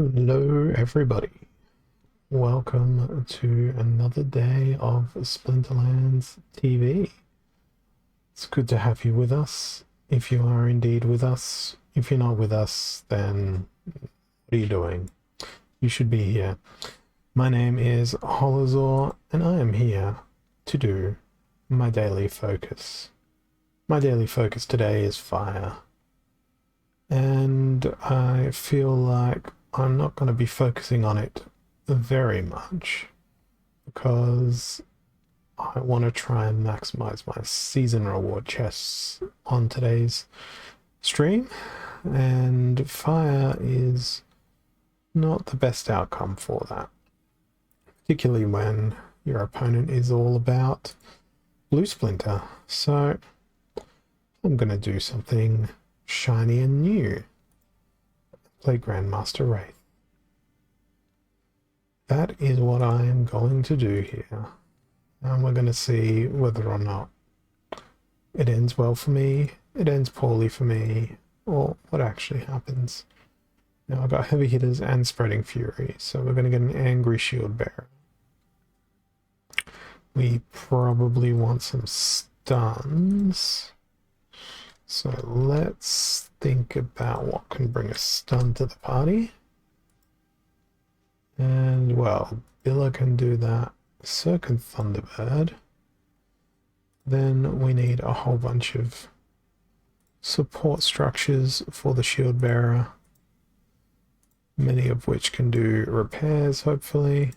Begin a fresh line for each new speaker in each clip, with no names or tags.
Hello, everybody. Welcome to another day of Splinterlands TV. It's good to have you with us. If you are indeed with us, if you're not with us, then what are you doing? You should be here. My name is Holozor, and I am here to do my daily focus. My daily focus today is fire. And I feel like I'm not going to be focusing on it very much because I want to try and maximize my season reward chests on today's stream, and fire is not the best outcome for that, particularly when your opponent is all about blue splinter. So I'm going to do something shiny and new. Play Grandmaster Wraith. That is what I am going to do here. And we're going to see whether or not it ends well for me, it ends poorly for me, or what actually happens. Now I've got heavy hitters and spreading fury, so we're going to get an angry shield bearer. We probably want some stuns. So let's think about what can bring a stun to the party. And, well, Billa can do that. So can Thunderbird. Then we need a whole bunch of support structures for the shield bearer, many of which can do repairs, hopefully.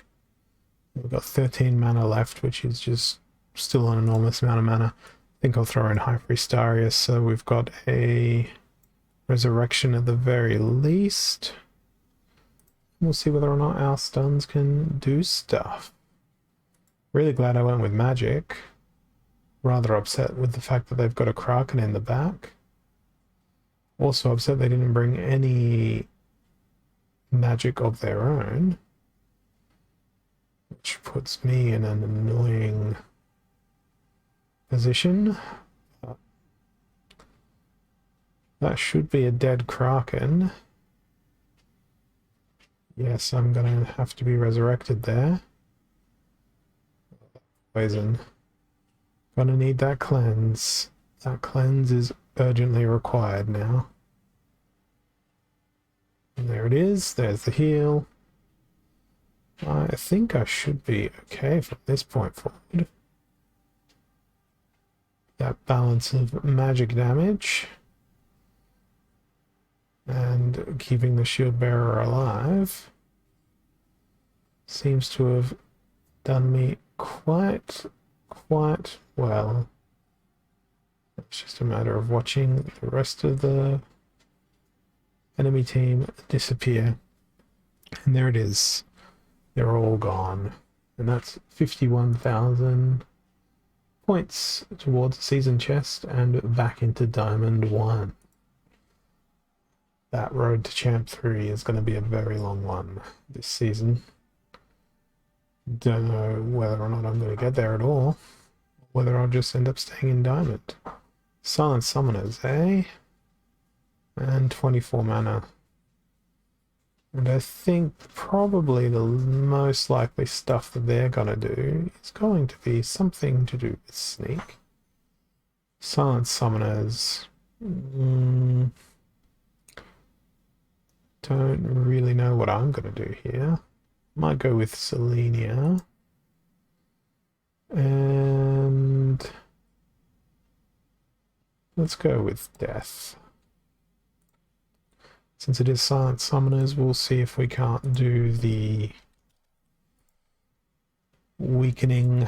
We've got 13 mana left, which is just still an enormous amount of mana. I think I'll throw in High Priest Darius, so we've got a resurrection at the very least. We'll see whether or not our stuns can do stuff. Really glad I went with magic. Rather upset with the fact that they've got a Kraken in the back. Also upset they didn't bring any magic of their own, which puts me in an annoying position. That should be a dead Kraken. Yes, I'm gonna have to be resurrected there. Poison. Gonna need that cleanse. That cleanse is urgently required now. And there it is. There's the heal. I think I should be okay from this point forward. That balance of magic damage and keeping the shield bearer alive seems to have done me quite well. It's just a matter of watching the rest of the enemy team disappear. And there it is. They're all gone. And that's 51,000 points towards the season chest and back into Diamond 1. That road to Champ 3 is going to be a very long one this season. Don't know whether or not I'm going to get there at all. Whether I'll just end up staying in Diamond. Silent Summoners, eh? And 24 mana. And I think probably the most likely stuff that they're going to do is going to be something to do with Sneak. Silent Summoners. Don't really know what I'm going to do here. Might go with Selenia. And let's go with Death. Since it is Silent Summoners, we'll see if we can't do the weakening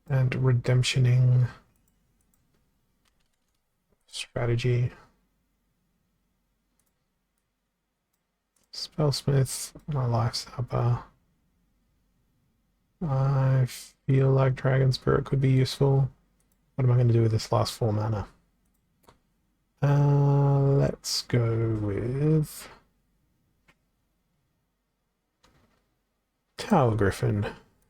and redemptioning strategy. Spellsmith, my life sapper. I feel like Dragon Spirit could be useful. What am I going to do with this last 4 mana? Let's go with Tower Griffin.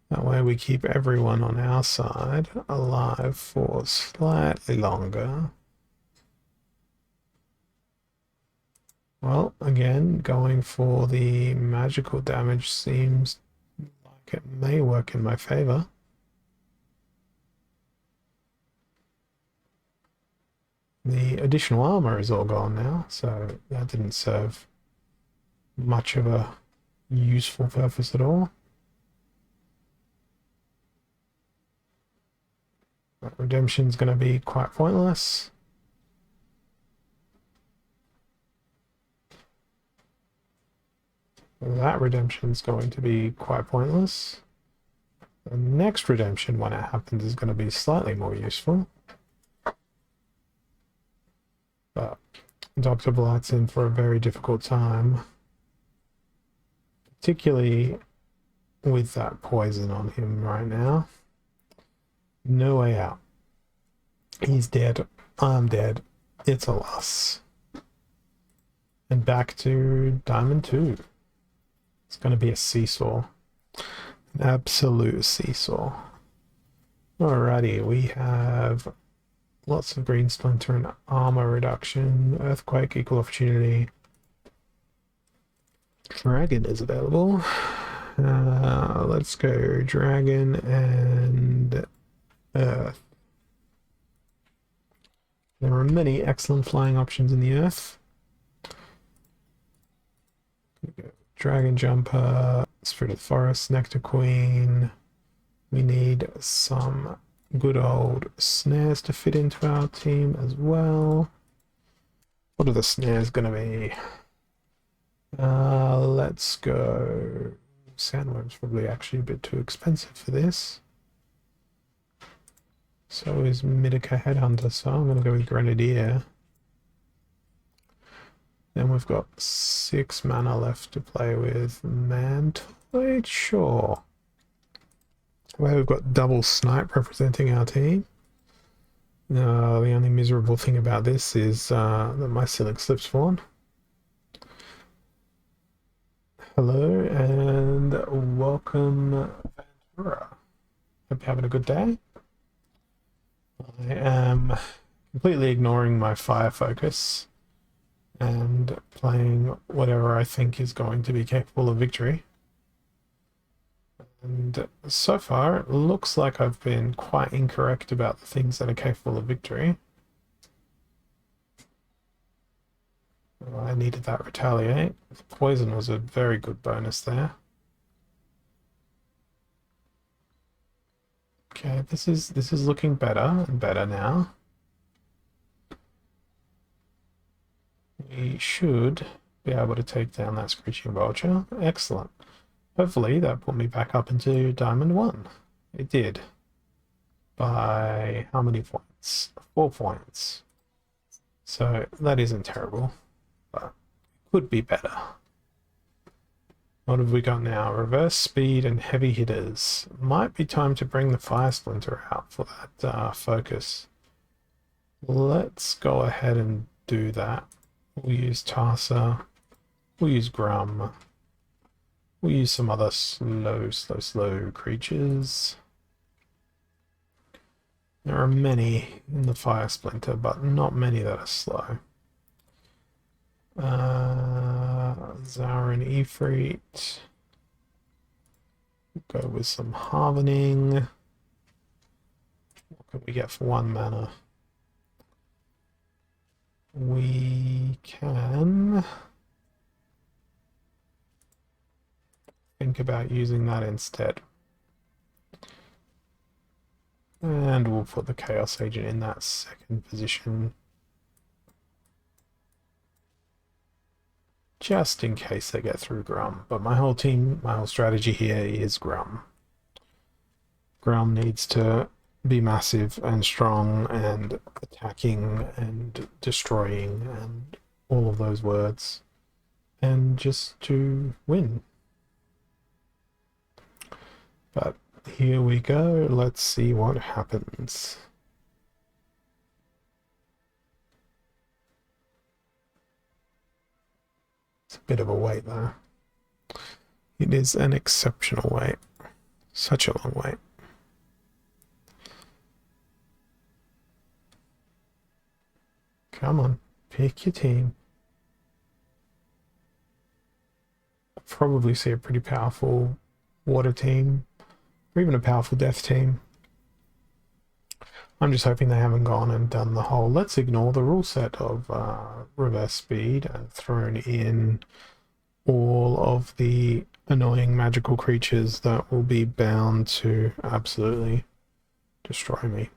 That way we keep everyone on our side alive for slightly longer. Well, again, going for the magical damage seems like it may work in my favor. The additional armor is all gone now, so that didn't serve much of a useful purpose at all. But redemption's going to be quite pointless. That redemption's going to be quite pointless. The next redemption, when it happens, is going to be slightly more useful. But Dr. Blight's in for a very difficult time, particularly with that poison on him right now. No way out. He's dead. I'm dead. It's a loss. And back to Diamond 2. It's going to be a seesaw. An absolute seesaw. Alrighty, we have lots of green splinter and armor reduction. Earthquake, equal opportunity. Dragon is available. Let's go dragon and earth. There are many excellent flying options in the earth. Dragon jumper, spirit of the forest, nectar queen. We need some good old snares to fit into our team as well. What are the snares going to be? Let's go. Sandworm's probably actually a bit too expensive for this. So is Midika Headhunter, so I'm going to go with Grenadier. Then we've got 6 mana left to play with. Mantoid, sure. Well, we've got double snipe representing our team. The only miserable thing about this is that my ceiling slips spawn. Hello and welcome, Ventura. Hope you're having a good day. I am completely ignoring my fire focus and playing whatever I think is going to be capable of victory. And so far, it looks like I've been quite incorrect about the things that are capable of victory. I needed that retaliate. The poison was a very good bonus there. Okay, this is looking better and better now. We should be able to take down that screeching vulture. Excellent. Hopefully that put me back up into Diamond 1. It did. By how many points? 4 points. So that isn't terrible, but it could be better. What have we got now? Reverse speed and heavy hitters. Might be time to bring the Fire Splinter out for that focus. Let's go ahead and do that. We'll use Tarsa. We'll use Grum. We'll use some other slow creatures. There are many in the Fire Splinter, but not many that are slow. Zarin Ifrit. Go with some Harvening. What can we get for 1 mana? We can think about using that instead. And we'll put the Chaos Agent in that second position. Just in case they get through Grum. But my whole strategy here is Grum. Grum needs to be massive and strong and attacking and destroying and all of those words. And just to win. But here we go. Let's see what happens. It's a bit of a wait there. It is an exceptional wait. Such a long wait. Come on, pick your team. probably see a pretty powerful water team, or even a powerful death team. I'm just hoping they haven't gone and done the whole let's ignore the rule set of reverse speed and thrown in all of the annoying magical creatures that will be bound to absolutely destroy me.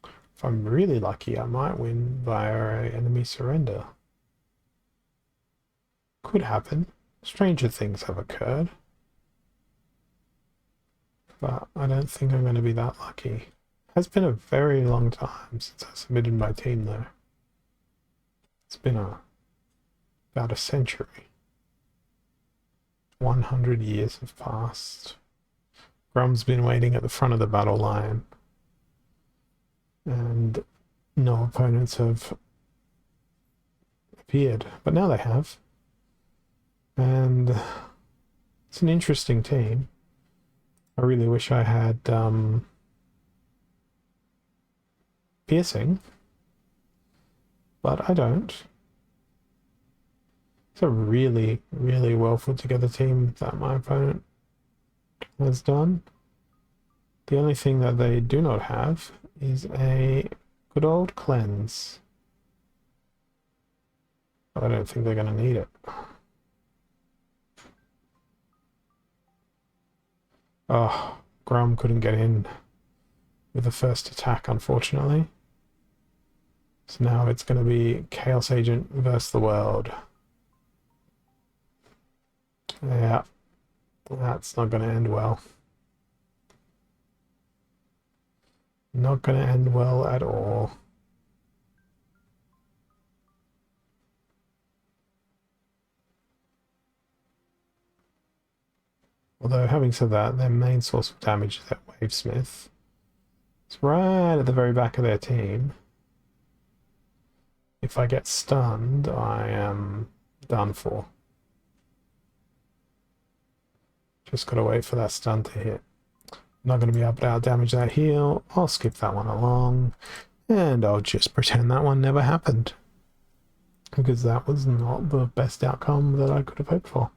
If I'm really lucky, I might win via an enemy surrender. Could happen. Stranger things have occurred. But I don't think I'm going to be that lucky. Has been a very long time since I submitted my team though. It's been about a century. 100 years have passed. Grum's been waiting at the front of the battle line. And no opponents have appeared. But now they have. And it's an interesting team. I really wish I had piercing, but I don't. It's a really, really well put together team that my opponent has done. The only thing that they do not have is a good old cleanse. But I don't think they're going to need it. Oh, Grum couldn't get in with the first attack, unfortunately. So now it's going to be Chaos Agent versus the world. Yeah, that's not going to end well. Not going to end well at all. Although, having said that, their main source of damage is that Wavesmith. It's right at the very back of their team. If I get stunned, I am done for. Just gotta wait for that stun to hit. Not gonna be able to out-damage that heal. I'll skip that one along. And I'll just pretend that one never happened. Because that was not the best outcome that I could have hoped for.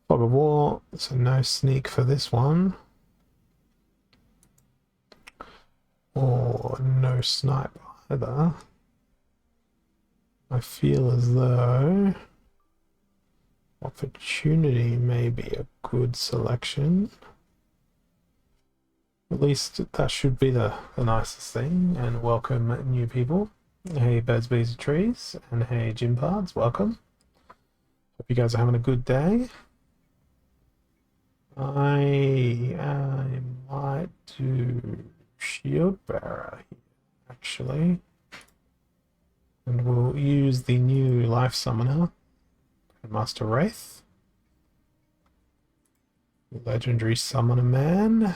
Fog of War, so no sneak for this one. Or no snipe either. I feel as though opportunity may be a good selection. At least that should be the nicest thing. And welcome new people. Hey birds, bees and trees, and hey gym pards, welcome. Hope you guys are having a good day. I might do Shield Bearer here, actually. And we'll use the new Life Summoner, Master Wraith. Legendary Summoner Man.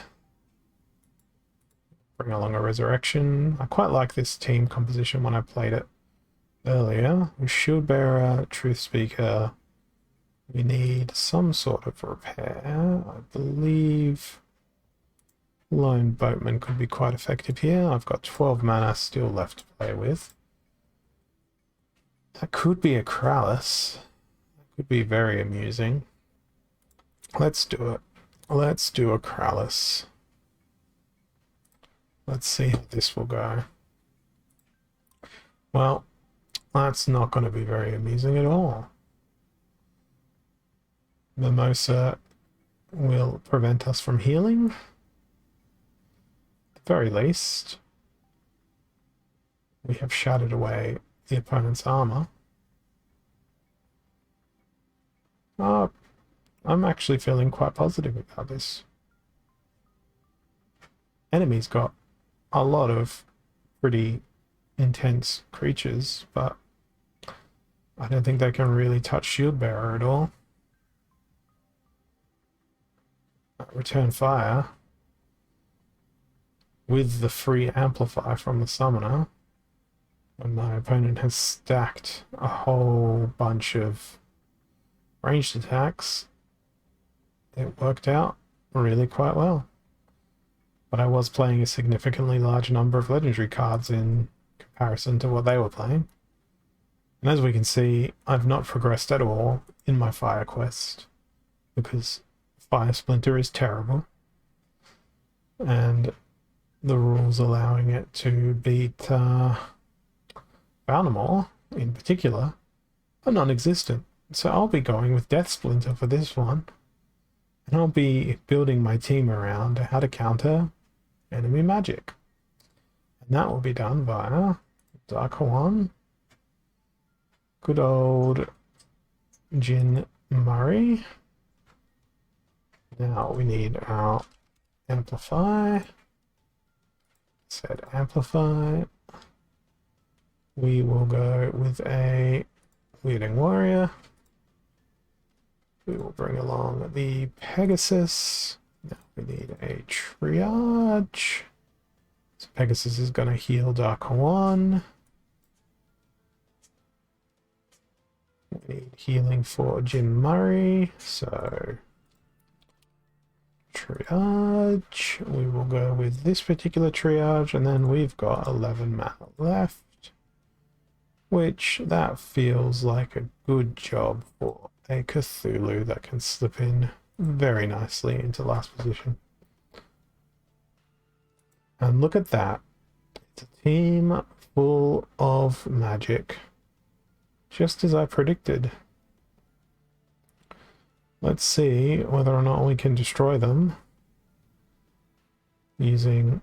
Bring along a Resurrection. I quite like this team composition when I played it earlier. With Shield Bearer, Truth Speaker. We need some sort of repair. I believe Lone Boatman could be quite effective here. I've got 12 mana still left to play with. That could be a Kralis. That could be very amusing. Let's do it. Let's do a Kralis. Let's see how this will go. Well, that's not going to be very amusing at all. Mimosa will prevent us from healing. At the very least, we have shattered away the opponent's armor. I'm actually feeling quite positive about this. Enemy's got a lot of pretty intense creatures, but I don't think they can really touch Shield Bearer at all. Return Fire with the free Amplify from the Summoner. And my opponent has stacked a whole bunch of ranged attacks. It worked out really quite well. But I was playing a significantly large number of legendary cards in comparison to what they were playing. And as we can see, I've not progressed at all in my fire quest because Fire Splinter is terrible. And the rules allowing it to beat Bounamore in particular are non-existent. So I'll be going with Death Splinter for this one. And I'll be building my team around how to counter enemy magic. And that will be done via Dark One, good old Jin Murray. Now we need our Amplify. Set Amplify. We will go with a Wielding Warrior. We will bring along the Pegasus. Now we need a Triage. So Pegasus is going to heal Dark One. We need healing for Jim Murray. So Triage. We will go with this particular Triage, and then we've got 11 mana left, which that feels like a good job for a Cthulhu that can slip in very nicely into last position. And look at that. It's a team full of magic. Just as I predicted. Let's see whether or not we can destroy them using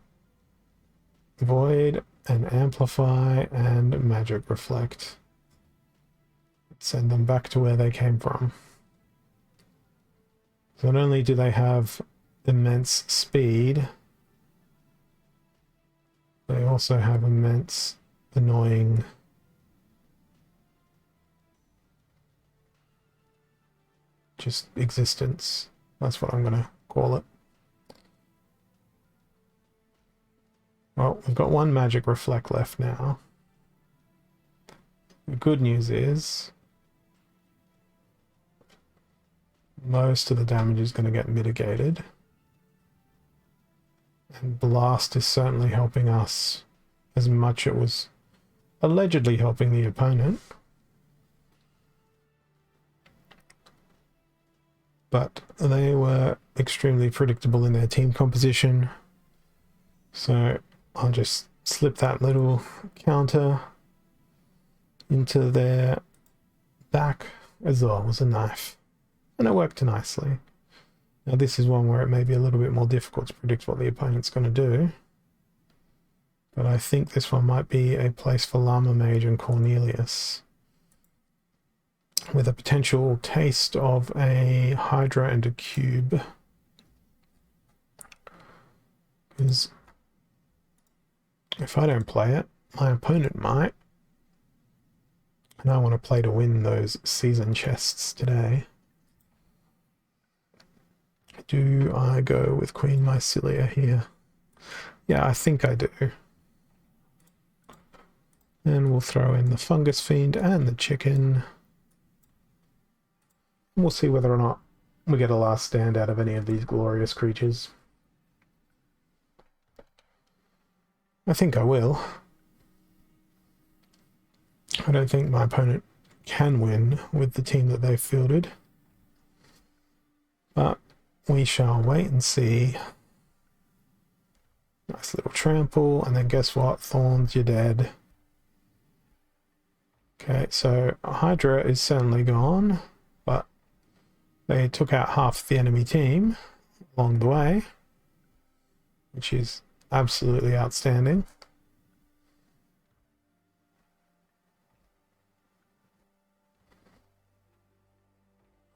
Void and Amplify and Magic Reflect. Send them back to where they came from. So not only do they have immense speed, they also have immense annoying just existence. That's what I'm going to call it. Well, we've got one Magic Reflect left now. The good news is most of the damage is going to get mitigated. And Blast is certainly helping us as much it was allegedly helping the opponent. But they were extremely predictable in their team composition. So I'll just slip that little counter into their back as well as a knife. And it worked nicely. Now this is one where it may be a little bit more difficult to predict what the opponent's going to do. But I think this one might be a place for Llama Mage and Cornelius, with a potential taste of a Hydra and a Cube. Because if I don't play it, my opponent might. And I want to play to win those season chests today. Do I go with Queen Mycelia here? Yeah, I think I do. And we'll throw in the Fungus Fiend and the Chicken. We'll see whether or not we get a last stand out of any of these glorious creatures. I think I will. I don't think my opponent can win with the team that they've fielded. But we shall wait and see. Nice little trample, and then guess what? Thorns, you're dead. Okay, so Hydra is certainly gone, but they took out half the enemy team along the way, which is absolutely outstanding.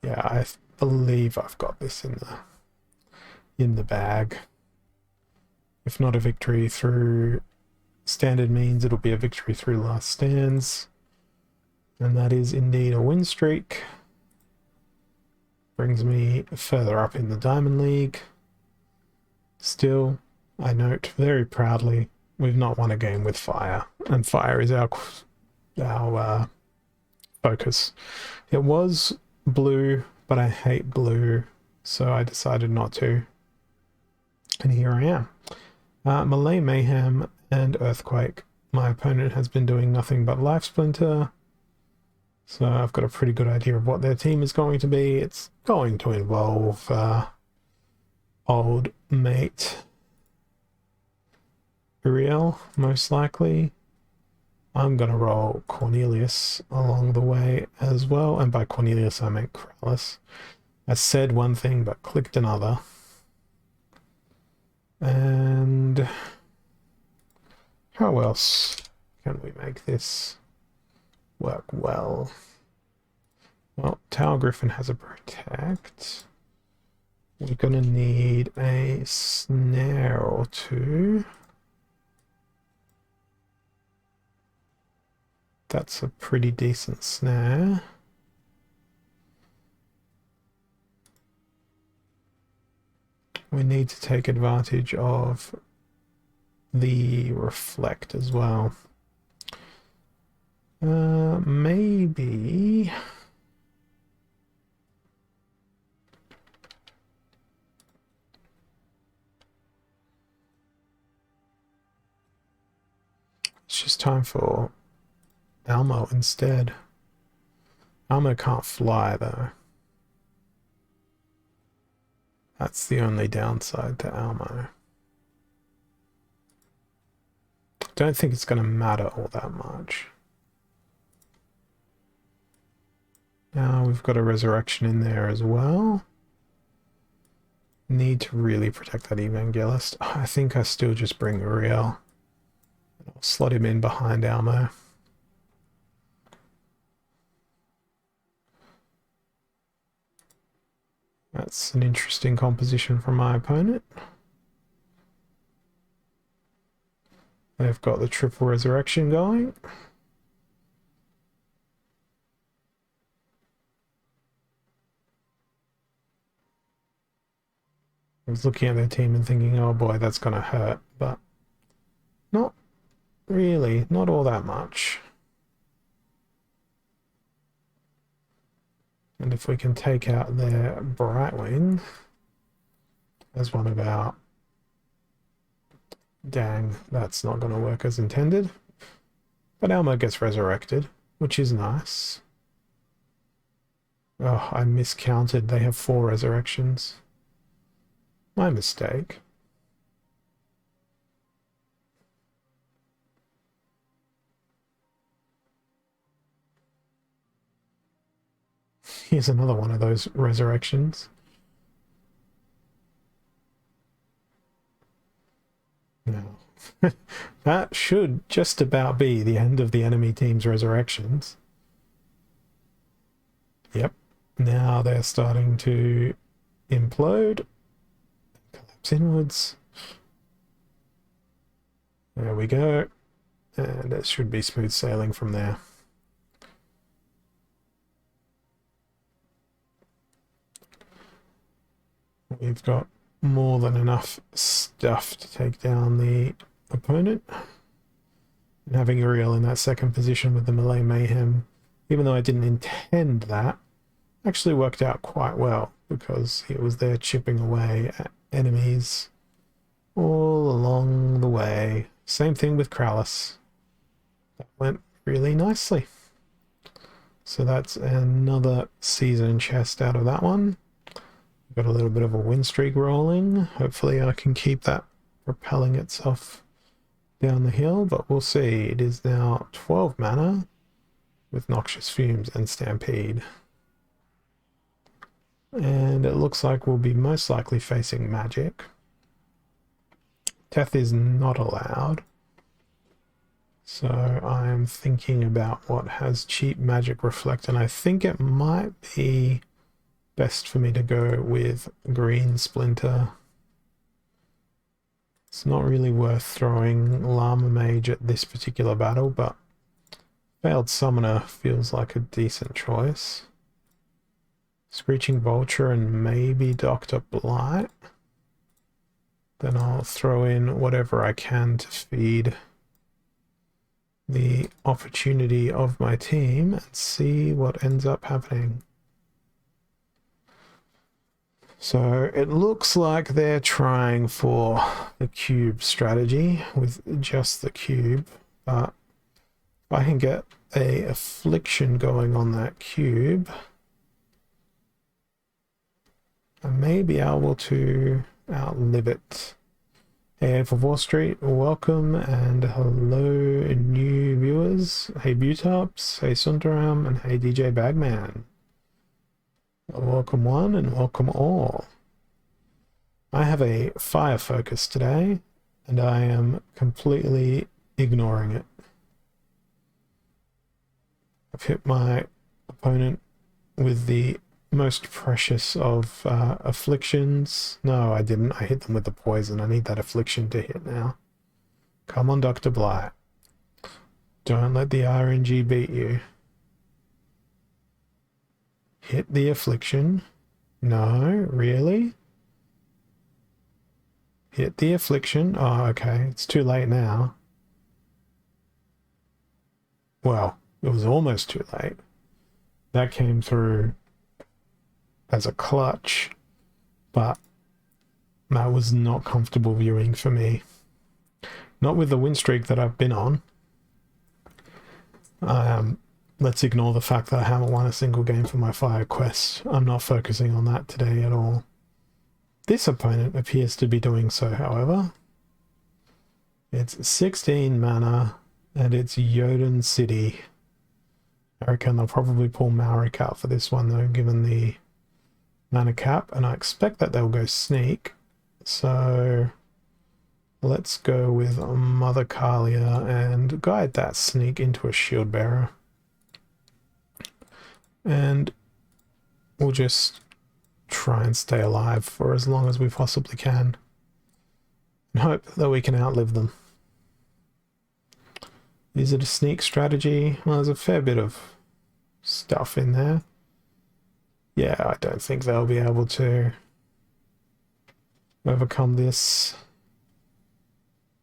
Yeah, I believe I've got this in the bag. If not a victory through standard means, it'll be a victory through last stands. And that is indeed a win streak. Brings me further up in the Diamond League. Still, I note very proudly, we've not won a game with fire. And fire is our focus. It was blue, but I hate blue, so I decided not to. And here I am. Melee Mayhem and Earthquake. My opponent has been doing nothing but Life Splinter. So I've got a pretty good idea of what their team is going to be. It's going to involve old mate Uriel, most likely. I'm going to roll Cornelius along the way as well. And by Cornelius, I meant Krallis. I said one thing, but clicked another. And how else can we make this work well? Well, Tower Griffin has a protect. We're going to need a snare or two. That's a pretty decent snare. We need to take advantage of the reflect as well. Maybe... It's just time for Elmo instead. Elmo can't fly though. That's the only downside to Elmo. Don't think it's going to matter all that much. Now we've got a resurrection in there as well. Need to really protect that evangelist. I think I still just bring Uriel. I'll slot him in behind Elmo. That's an interesting composition from my opponent. They've got the triple resurrection going. I was looking at their team and thinking, oh boy, that's going to hurt, but not really, not all that much. And if we can take out their Brightwing as one of our... Dang, that's not going to work as intended. But Elmo gets resurrected, which is nice. Oh, I miscounted. They have 4 resurrections. My mistake. Here's another one of those resurrections. No. That should just about be the end of the enemy team's resurrections. Yep. Now they're starting to implode. Collapse inwards. There we go. And it should be smooth sailing from there. We've got more than enough stuff to take down the opponent. And having Uriel in that second position with the Melee Mayhem, even though I didn't intend that, actually worked out quite well because it was there chipping away at enemies all along the way. Same thing with Krallis. That went really nicely. So that's another season chest out of that one. Got a little bit of a win streak rolling. Hopefully I can keep that propelling itself down the hill, but we'll see. It is now 12 mana with Noxious Fumes and Stampede. And it looks like we'll be most likely facing magic. Death is not allowed. So I'm thinking about what has cheap magic reflect, and I think it might be best for me to go with green Splinter. It's not really worth throwing Llama Mage at this particular battle, but Failed Summoner feels like a decent choice. Screeching Vulture and maybe Dr. Blight. Then I'll throw in whatever I can to feed the opportunity of my team and see what ends up happening. So it looks like they're trying for the cube strategy with just the cube, but if I can get a affliction going on that cube, I may be able to outlive it. Hey, for Wall Street, welcome and hello new viewers. Hey Butops, hey Sundaram, and hey DJ Bagman. Welcome one and welcome all. I have a fire focus today, and I am completely ignoring it. I've hit my opponent with the most precious of afflictions. No, I didn't. I hit them with the poison. I need that affliction to hit now. Come on, Dr. Blight. Don't let the RNG beat you. Hit the affliction. No, really? Hit the affliction. Oh, okay. It's too late now. Well, it was almost too late. That came through as a clutch, but that was not comfortable viewing for me. Not with the win streak that I've been on. Let's ignore the fact that I haven't won a single game for my fire quest. I'm not focusing on that today at all. This opponent appears to be doing so, however. It's 16 mana, and it's Jotun City. I reckon they'll probably pull Malric out for this one, though, given the mana cap, and I expect that they'll go Sneak. So let's go with Mother Kalia and guide that Sneak into a Shield Bearer. And we'll just try and stay alive for as long as we possibly can and hope that we can outlive them. Is it a sneak strategy? Well, there's a fair bit of stuff in there. Yeah, I don't think they'll be able to overcome this.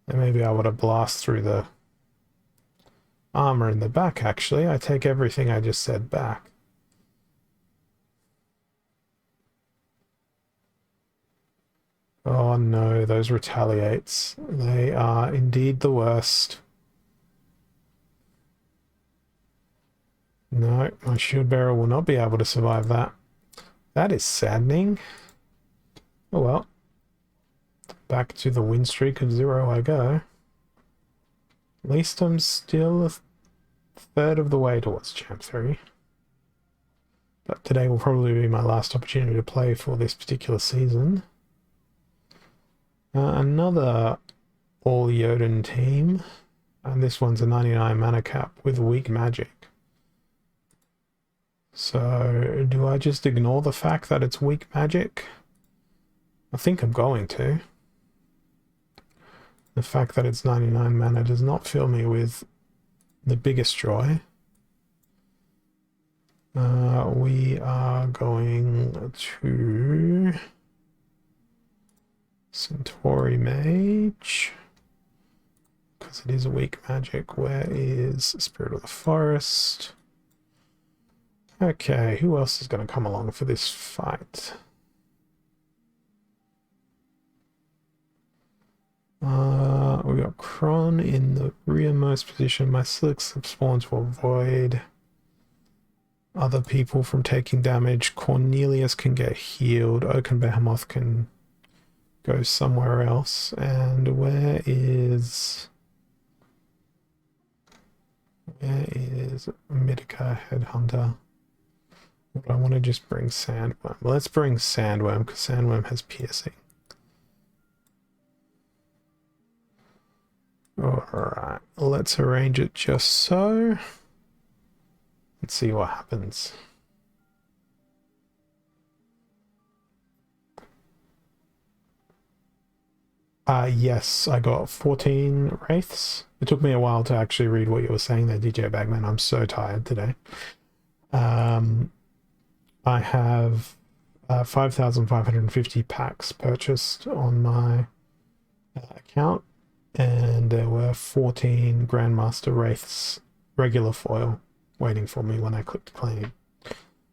They may be able to blast through the armor in the back, actually. I take everything I just said back. Oh no, those retaliates. They are indeed the worst. No, my shield bearer will not be able to survive that. That is saddening. Oh well. Back to the win streak of 0 I go. At least I'm still a third of the way towards Champ 3. But today will probably be my last opportunity to play for this particular season. Another all Jotun team, and this one's a 99 mana cap with weak magic. So do I just ignore the fact that it's weak magic? I think I'm going to. The fact that it's 99 mana does not fill me with the biggest joy. We are going to Centauri Mage, because it is a weak magic. Where is Spirit of the Forest? Okay, who else is going to come along for this fight? We got Kron in the rearmost position. My Slick Slip spawn to avoid other people from taking damage. Cornelius can get healed. Oaken Behemoth can go somewhere else. And where is Mitika Headhunter? I want to just bring Sandworm. Let's bring Sandworm because Sandworm has piercing. Alright, let's arrange it just so. Let's see what happens. Yes, I got 14 Wraiths. It took me a while to actually read what you were saying there, DJ Bagman. I'm so tired today. I have 5,550 packs purchased on my account, and there were 14 Grandmaster Wraiths regular foil waiting for me when I clicked claim.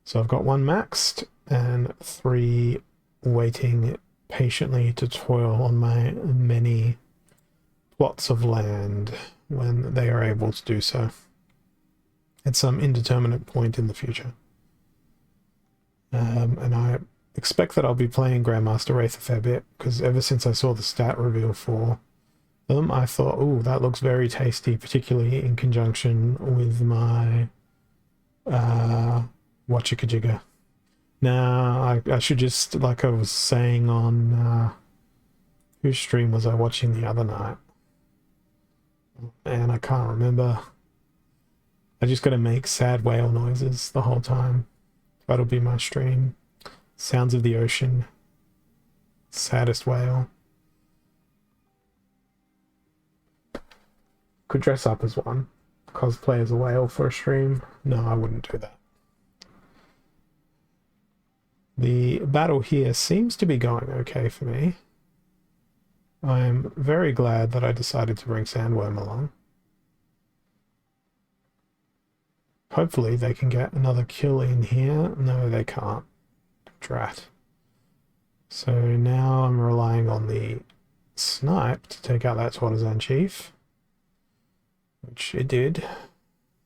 So I've got 1 maxed and 3 waiting patiently to toil on my many plots of land when they are able to do so. at some indeterminate point in the future. And I expect that I'll be playing Grandmaster Wraith a fair bit, because ever since I saw the stat reveal for them, I thought, oh, that looks very tasty, particularly in conjunction with my Whatchikajigga. Now, I should just, like I was saying on, whose stream was I watching the other night? And I can't remember. I just gotta make sad whale noises the whole time. That'll be my stream. Sounds of the ocean. Saddest whale. Could dress up as one. Cosplay as a whale for a stream. No, I wouldn't do that. The battle here seems to be going okay for me. I'm very glad that I decided to bring Sandworm along. Hopefully they can get another kill in here. No, they can't. Drat. So now I'm relying on the snipe to take out that Tortosan Chief. Which it did.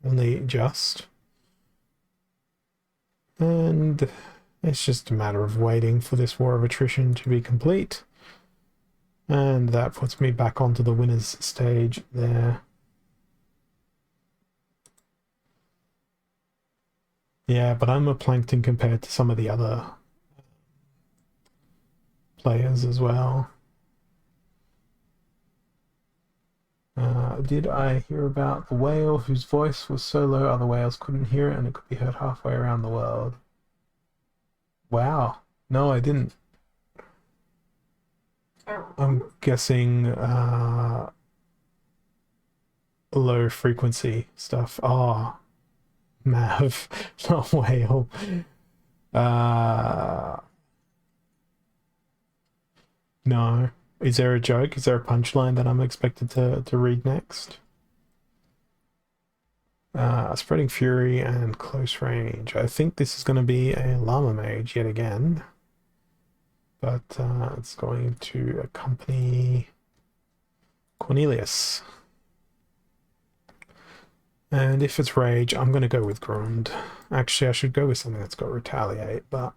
Only just. And it's just a matter of waiting for this war of attrition to be complete. And that puts me back onto the winner's stage there. Yeah, but I'm a plankton compared to some of the other players as well. Did I hear about the whale whose voice was so low other whales couldn't hear it and it could be heard halfway around the world? Wow. No, I didn't. I'm guessing low frequency stuff. Oh, Mav, not whale. No. Is there a joke? Is there a punchline that I'm expected to read next? Spreading Fury and Close Range. I think this is going to be a Llama Mage yet again. But it's going to accompany Cornelius. And if it's Rage, I'm going to go with Grund. Actually, I should go with something that's got Retaliate, but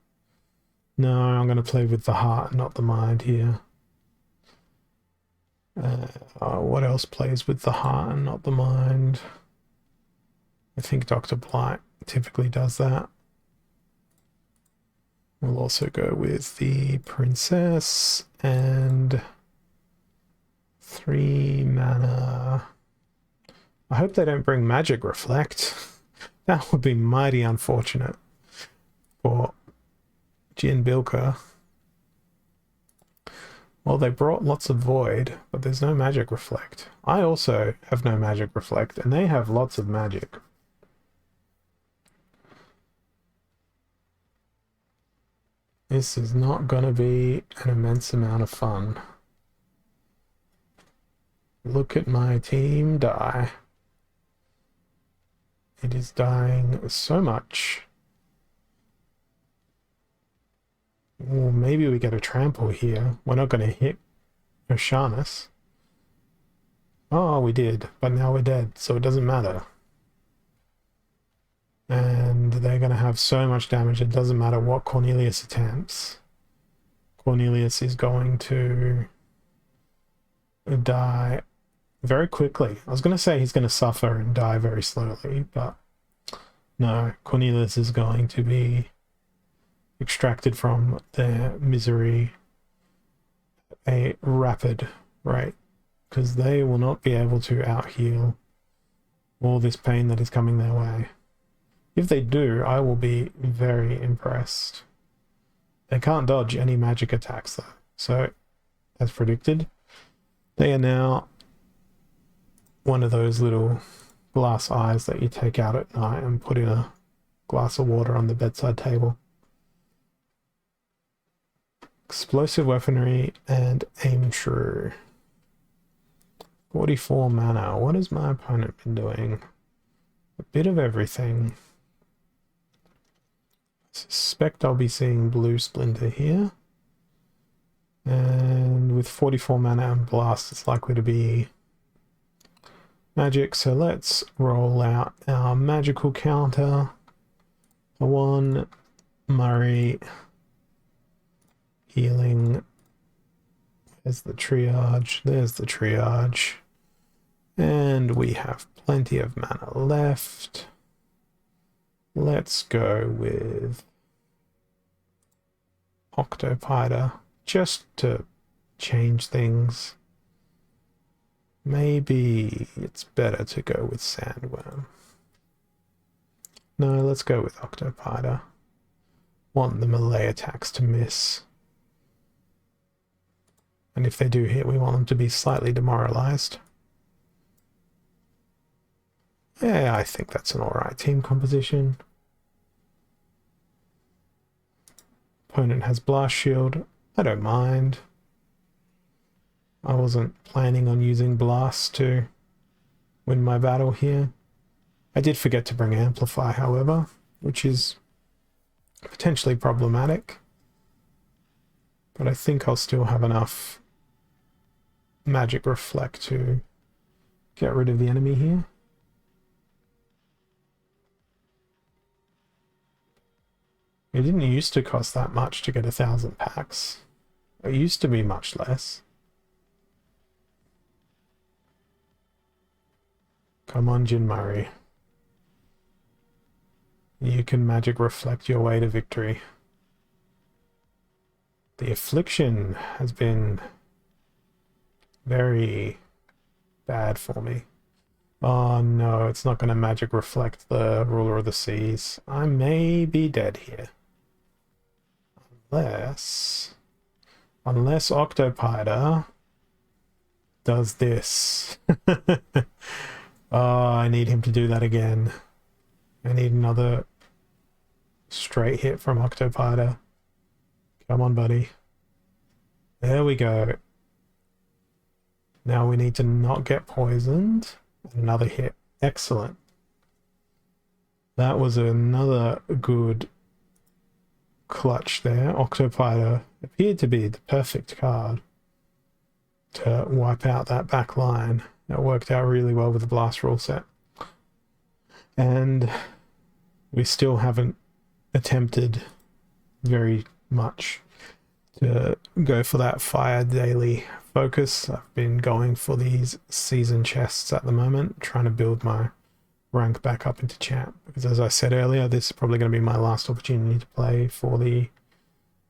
no, I'm going to play with the heart, not the mind here. What else plays with the heart and not the mind? I think Dr. Blight typically does that. We'll also go with the Princess and 3 mana. I hope they don't bring Magic Reflect. That would be mighty unfortunate for Jin Bilka. Well, they brought lots of Void, but there's no Magic Reflect. I also have no Magic Reflect, and they have lots of magic. This is not going to be an immense amount of fun. Look at my team die. It is dying so much. Well, maybe we get a trample here. We're not going to hit Oceanus. Oh, we did, but now we're dead, so it doesn't matter. And they're going to have so much damage, it doesn't matter what Cornelius attempts. Cornelius is going to die very quickly. I was going to say he's going to suffer and die very slowly, but no, Cornelius is going to be extracted from their misery at a rapid rate, because they will not be able to out-heal all this pain that is coming their way. If they do, I will be very impressed. They can't dodge any magic attacks though, so as predicted, they are now one of those little glass eyes that you take out at night and put in a glass of water on the bedside table. Explosive weaponry and aim true. 44 mana. What has my opponent been doing? A bit of everything. I suspect I'll be seeing blue Splinter here. And with 44 mana and blast, it's likely to be magic. So let's roll out our magical counter. One Murray healing. There's the triage. There's the triage. And we have plenty of mana left. Let's go with Octopider just to change things. Maybe it's better to go with Sandworm. No, let's go with Octopider. Want the melee attacks to miss. And if they do hit, we want them to be slightly demoralized. Yeah, I think that's an alright team composition. Opponent has Blast Shield. I don't mind. I wasn't planning on using Blast to win my battle here. I did forget to bring Amplify, however, which is potentially problematic. But I think I'll still have enough Magic Reflect to get rid of the enemy here. It didn't used to cost that much to get 1,000 packs. It used to be much less. Come on, Jin Murray. You can Magic Reflect your way to victory. The Affliction has been very bad for me. Oh no, it's not going to Magic Reflect the Ruler of the Seas. I may be dead here. Unless Octopider does this. Oh, I need him to do that again. I need another straight hit from Octopider. Come on, buddy. There we go. Now we need to not get poisoned. Another hit. Excellent. That was another good clutch there. Octopider appeared to be the perfect card to wipe out that back line. That worked out really well with the Blast rule set. And we still haven't attempted very much to go for that Fire Daily focus. I've been going for these season chests at the moment, trying to build my rank back up into champ. Because as I said earlier, this is probably going to be my last opportunity to play for the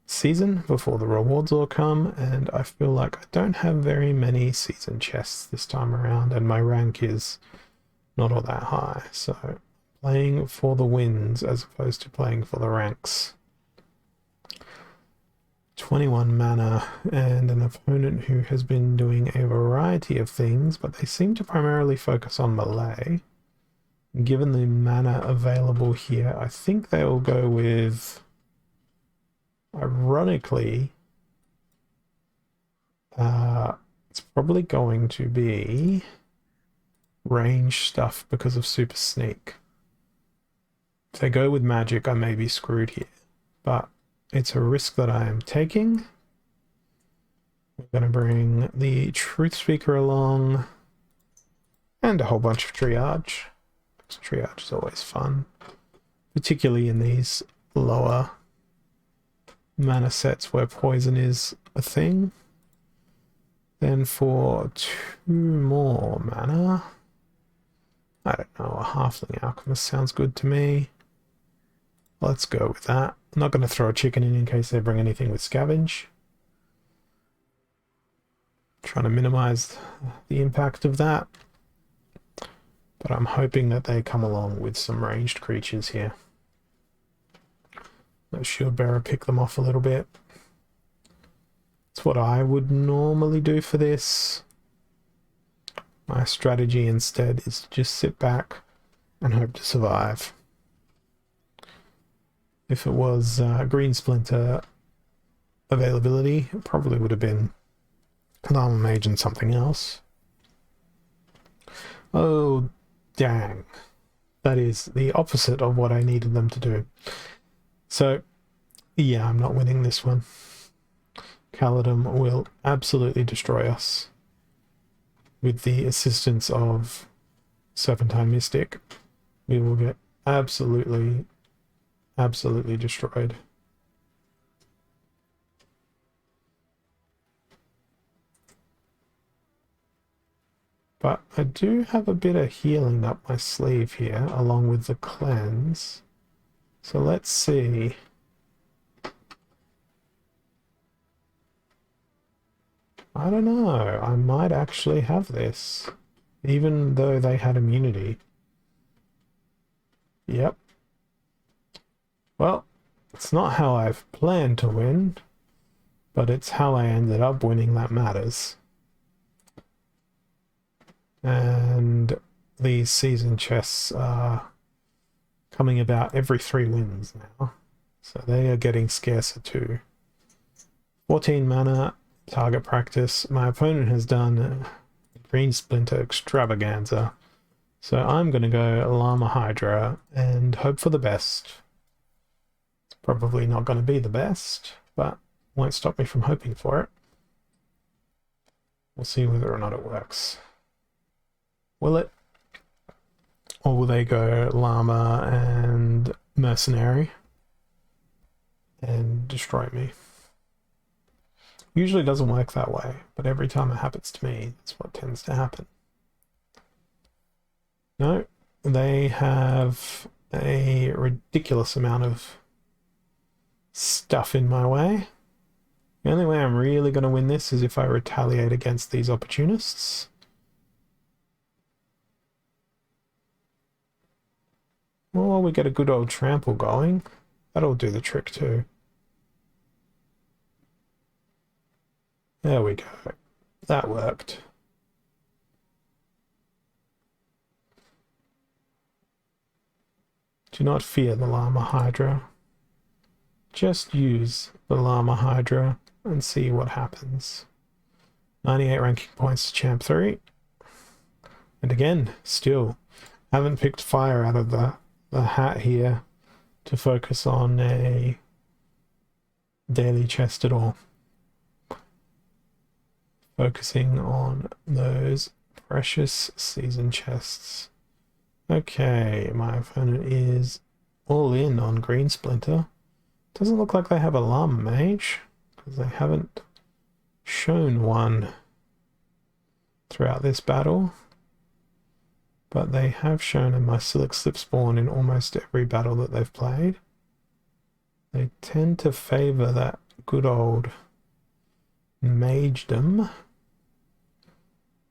season before the rewards all come, and I feel like I don't have very many season chests this time around, and my rank is not all that high, so playing for the wins as opposed to playing for the ranks. 21 mana and an opponent who has been doing a variety of things, but they seem to primarily focus on melee. Given the mana available here, I think they will go with, ironically, it's probably going to be range stuff because of Super Sneak. If they go with magic, I may be screwed here, but it's a risk that I am taking. We're going to bring the Truth Speaker along and a whole bunch of triage. Triage is always fun, particularly in these lower mana sets where poison is a thing. Then for 2 more mana, I don't know, a Halfling Alchemist sounds good to me. Let's go with that. I'm not going to throw a chicken in case they bring anything with Scavenge. Trying to minimize the impact of that. But I'm hoping that they come along with some ranged creatures here. Let Shield Bearer pick them off a little bit. It's what I would normally do for this. My strategy instead is to just sit back and hope to survive. If it was Green Splinter availability, it probably would have been an Armor Mage and something else. Oh, dang. That is the opposite of what I needed them to do. So, yeah, I'm not winning this one. Caledon will absolutely destroy us with the assistance of Serpentine Mystic, we will get absolutely destroyed. But I do have a bit of healing up my sleeve here, along with the cleanse. So let's see. I don't know, I might actually have this, even though they had immunity. Yep. Well, it's not how I've planned to win, but it's how I ended up winning that matters. And these season chests are coming about every 3 wins now, so they are getting scarcer too. 14 mana, target practice. My opponent has done Green Splinter Extravaganza, so I'm going to go Llama Hydra and hope for the best. It's probably not going to be the best, but won't stop me from hoping for it. We'll see whether or not it works. Will it? Or will they go Llama and Mercenary and destroy me? Usually doesn't work that way, but every time it happens to me, that's what tends to happen. No, they have a ridiculous amount of stuff in my way. The only way I'm really going to win this is if I retaliate against these opportunists. Or we get a good old trample going. That'll do the trick too. There we go. That worked. Do not fear the Llama Hydra. Just use the Llama Hydra and see what happens. 98 ranking points to Champ 3. And again, still haven't picked fire out of the hat here to focus on a daily chest at all. Focusing on those precious season chests. Okay, my opponent is all in on Green Splinter. Doesn't look like they have a Llama Mage, because they haven't shown one throughout this battle. But they have shown a Mycelic Slipspawn in almost every battle that they've played. They tend to favour that good old magedom.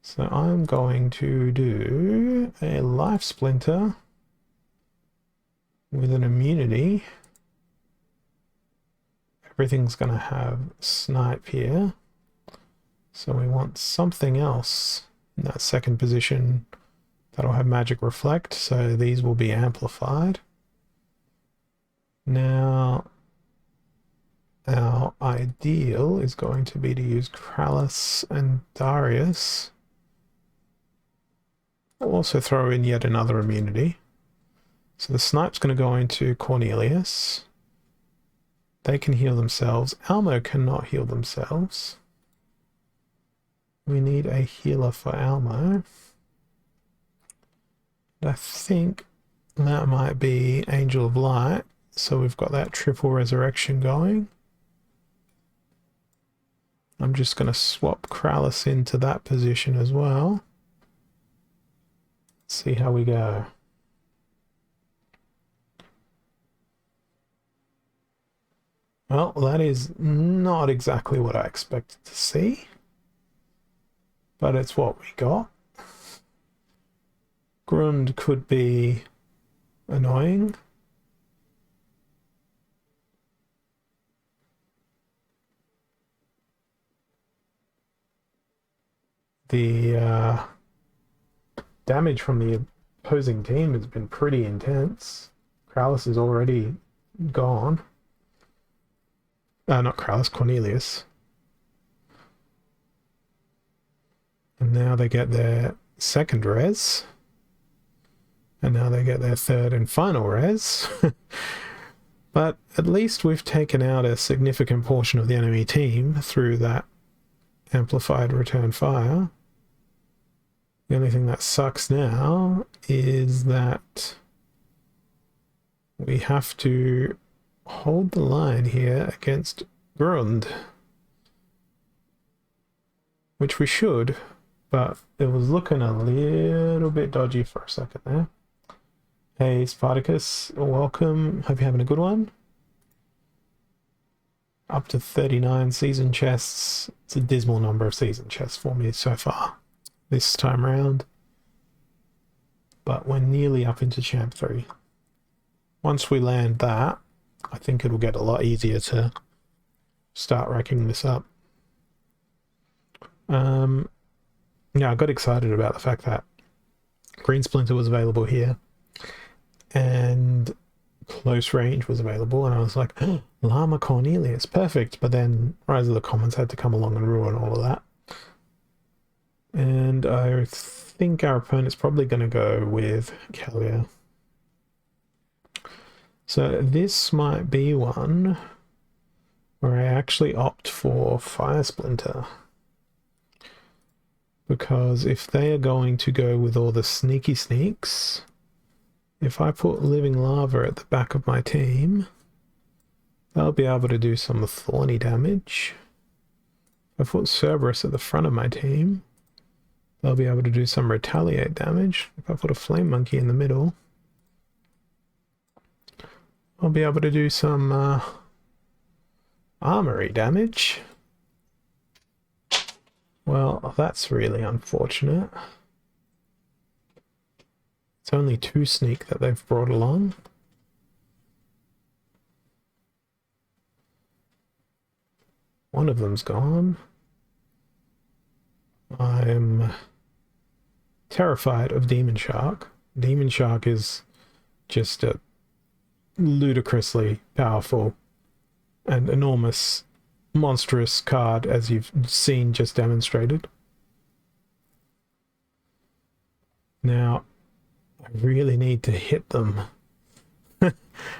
So I'm going to do a Life Splinter with an immunity. Everything's going to have snipe here. So we want something else in that second position that'll have magic reflect, so these will be amplified. Now, our ideal is going to be to use Krallis and Darius. I'll also throw in yet another immunity. So the snipe's going to go into Cornelius. They can heal themselves. Almo cannot heal themselves. We need a healer for Almo. I think that might be Angel of Light, so we've got that triple resurrection going. I'm just going to swap Krallis into that position as well. See how we go. Well, that is not exactly what I expected to see, but it's what we got. Grund could be annoying. The damage from the opposing team has been pretty intense. Krallis is already gone. Not Krallis, Cornelius. And now they get their second res. And now they get their third and final res. But at least we've taken out a significant portion of the enemy team through that amplified return fire. The only thing that sucks now is that we have to hold the line here against Grund, which we should, but it was looking a little bit dodgy for a second there. Hey Spartacus, welcome. Hope you're having a good one. Up to 39 season chests. It's a dismal number of season chests for me so far this time around. But we're nearly up into Champ 3. Once we land that, I think it'll get a lot easier to start racking this up. Yeah, I got excited about the fact that Green Splinter was available here and close range was available, and I was like, oh, Llama Cornelius, perfect. But then Rise of the Commons had to come along and ruin all of that. And I think our opponent's probably going to go with Kalia. So this might be one where I actually opt for Fire Splinter. Because if they are going to go with all the sneaky sneaks, if I put Living Lava at the back of my team, they'll be able to do some thorny damage. If I put Cerberus at the front of my team, they'll be able to do some retaliate damage. If I put a Flame Monkey in the middle, I'll be able to do some armory damage. Well, that's really unfortunate. It's only 2 sneak that they've brought along. One of them's gone. I'm terrified of Demon Shark. Demon Shark is just a ludicrously powerful and enormous, monstrous card, as you've seen just demonstrated. Now, I really need to hit them.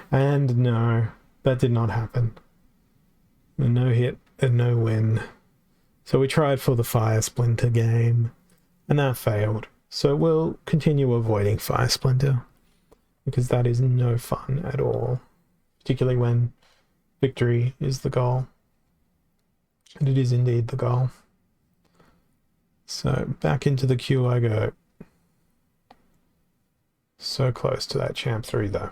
And no, that did not happen. A no hit and no win. So we tried for the Fire Splinter game, and that failed. So we'll continue avoiding Fire Splinter, because that is no fun at all, particularly when victory is the goal. And it is indeed the goal. So back into the queue I go. So close to that Champ 3 though.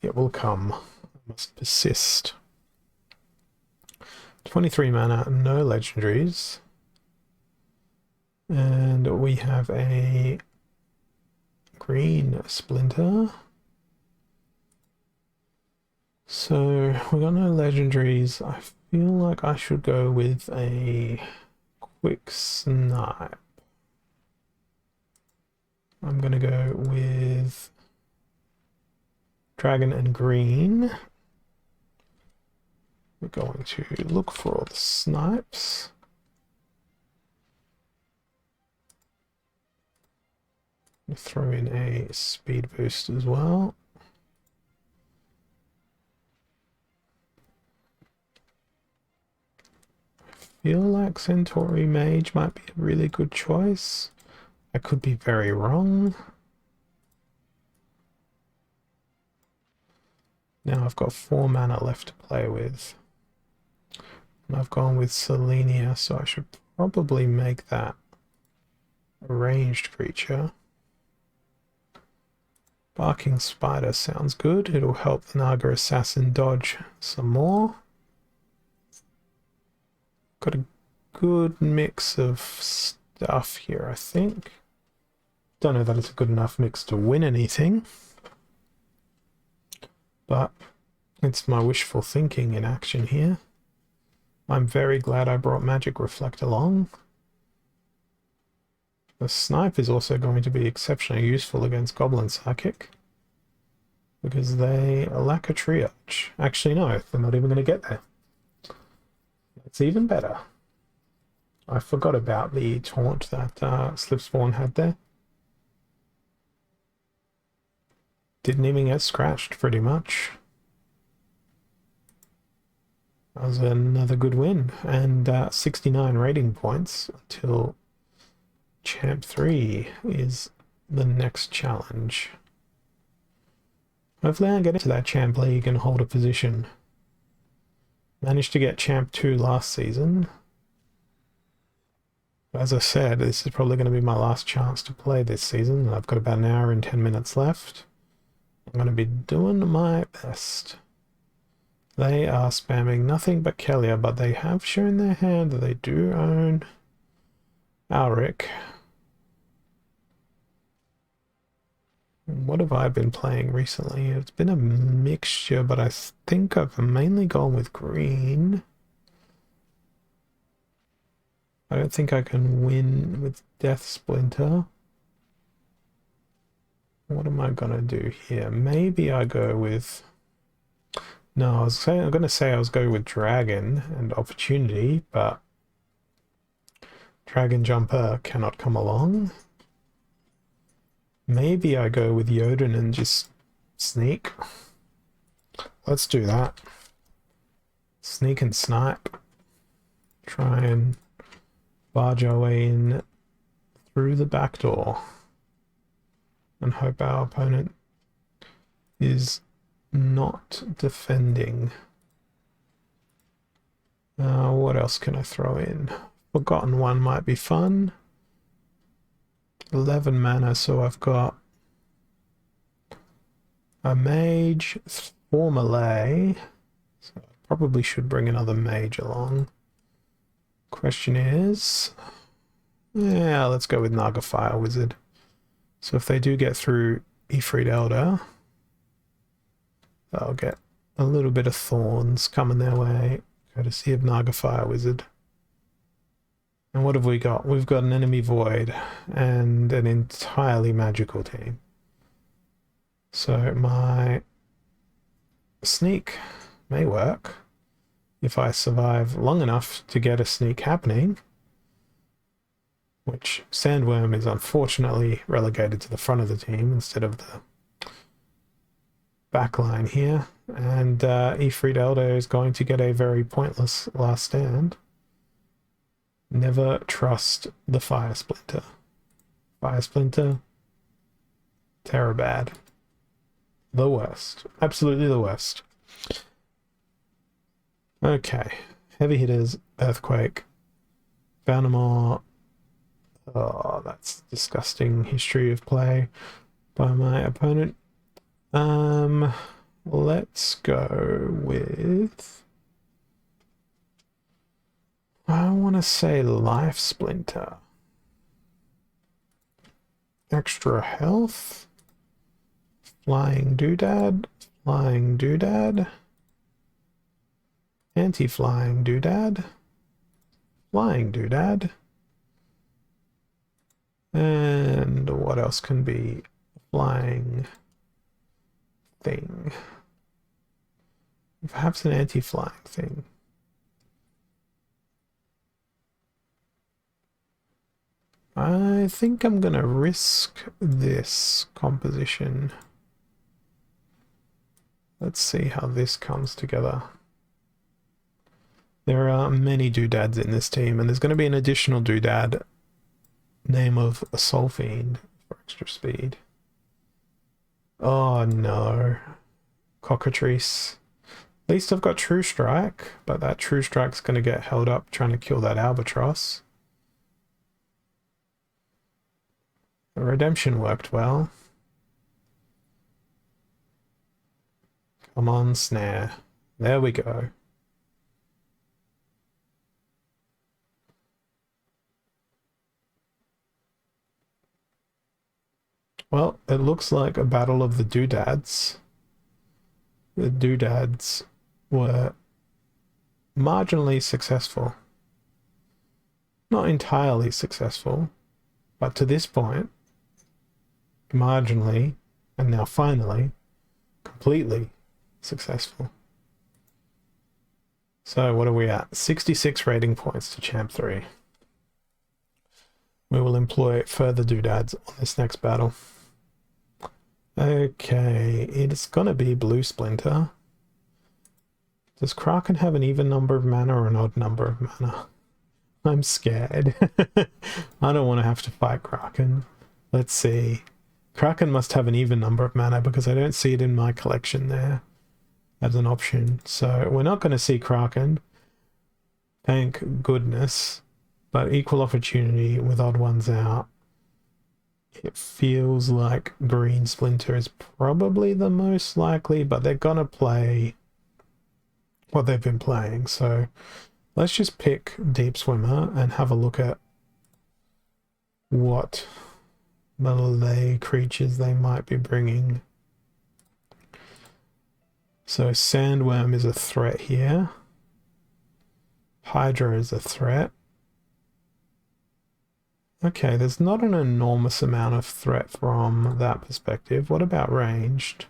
It will come. I must persist. 23 mana, no legendaries. And we have a green Splinter. So we got no legendaries. I feel like I should go with a quick snipe. I'm gonna go with dragon and green. We're going to look for all the snipes. Throw in a speed boost as well. I feel like Centauri Mage might be a really good choice. I could be very wrong. Now I've got 4 mana left to play with. And I've gone with Selenia, so I should probably make that a ranged creature. Barking Spider sounds good. It'll help the Naga Assassin dodge some more. Got a good mix of stuff here, I think. Don't know that it's a good enough mix to win anything, but it's my wishful thinking in action here. I'm very glad I brought Magic Reflect along. The Snipe is also going to be exceptionally useful against Goblin Psychic, because they lack a triage. Actually, no, they're not even going to get there. It's even better. I forgot about the taunt that Slipspawn had there. Didn't even get scratched, pretty much. That was another good win, and 69 rating points until Champ 3 is the next challenge. Hopefully I get into that Champ League and hold a position. Managed to get Champ 2 last season. As I said, this is probably going to be my last chance to play this season. I've got about an hour and 10 minutes left. I'm going to be doing my best. They are spamming nothing but Kelia, but they have shown their hand that they do own Alric. What have I been playing recently? It's been a mixture, but I think I've mainly gone with green. I don't think I can win with Death Splinter. What am I gonna do here? Maybe I go with... No, I'm gonna say I was going with Dragon and Opportunity, but Dragon Jumper cannot come along. Maybe I go with Jotun and just sneak. Let's do that. Sneak and snipe. Try and barge our way in through the back door and hope our opponent is not defending. What else can I throw in? Forgotten One might be fun. 11 mana, so I've got a mage, 4 melee, so I probably should bring another mage along. Question is, yeah, let's go with Naga Fire Wizard. So if they do get through Ifrit Elder, they'll get a little bit of thorns coming their way, courtesy of Naga Fire Wizard. And what have we got? We've got an enemy void and an entirely magical team. So my sneak may work if I survive long enough to get a sneak happening, which Sandworm is unfortunately relegated to the front of the team instead of the back line here. And Ifrit Elder is going to get a very pointless last stand. Never trust the Fire Splinter. Fire Splinter, terror bad. The worst. Absolutely the worst. Okay. Heavy hitters, Earthquake, Vanamore. Oh, that's disgusting history of play by my opponent. Let's go with... I want to say Life Splinter. Extra health. Flying Doodad. Flying Doodad. Anti-Flying Doodad. Flying Doodad. And what else can be flying thing? Perhaps an anti-flying thing. I think I'm going to risk this composition. Let's see how this comes together. There are many doodads in this team, and there's going to be an additional doodad, name of a Soul Fiend for extra speed. Oh no. Cockatrice. At least I've got True Strike, but that True Strike's going to get held up trying to kill that Albatross. The Redemption worked well. Come on, Snare. There we go. Well, it looks like a battle of the doodads. The doodads were marginally successful. Not entirely successful, but to this point, marginally, and now finally, completely successful. So what are we at? 66 rating points to Champ 3. We will employ further doodads on this next battle. Okay, it's gonna be Blue Splinter. Does Kraken have an even number of mana or an odd number of mana? I'm scared. I don't want to have to fight Kraken. Let's see. Kraken must have an even number of mana because I don't see it in my collection there as an option. So we're not going to see Kraken. Thank goodness. But equal opportunity with odd ones out. It feels like Green Splinter is probably the most likely, but they're going to play what they've been playing. So let's just pick Deep Swimmer and have a look at what melee creatures they might be bringing. So Sandworm is a threat here. Hydra is a threat. Okay, there's not an enormous amount of threat from that perspective. What about ranged?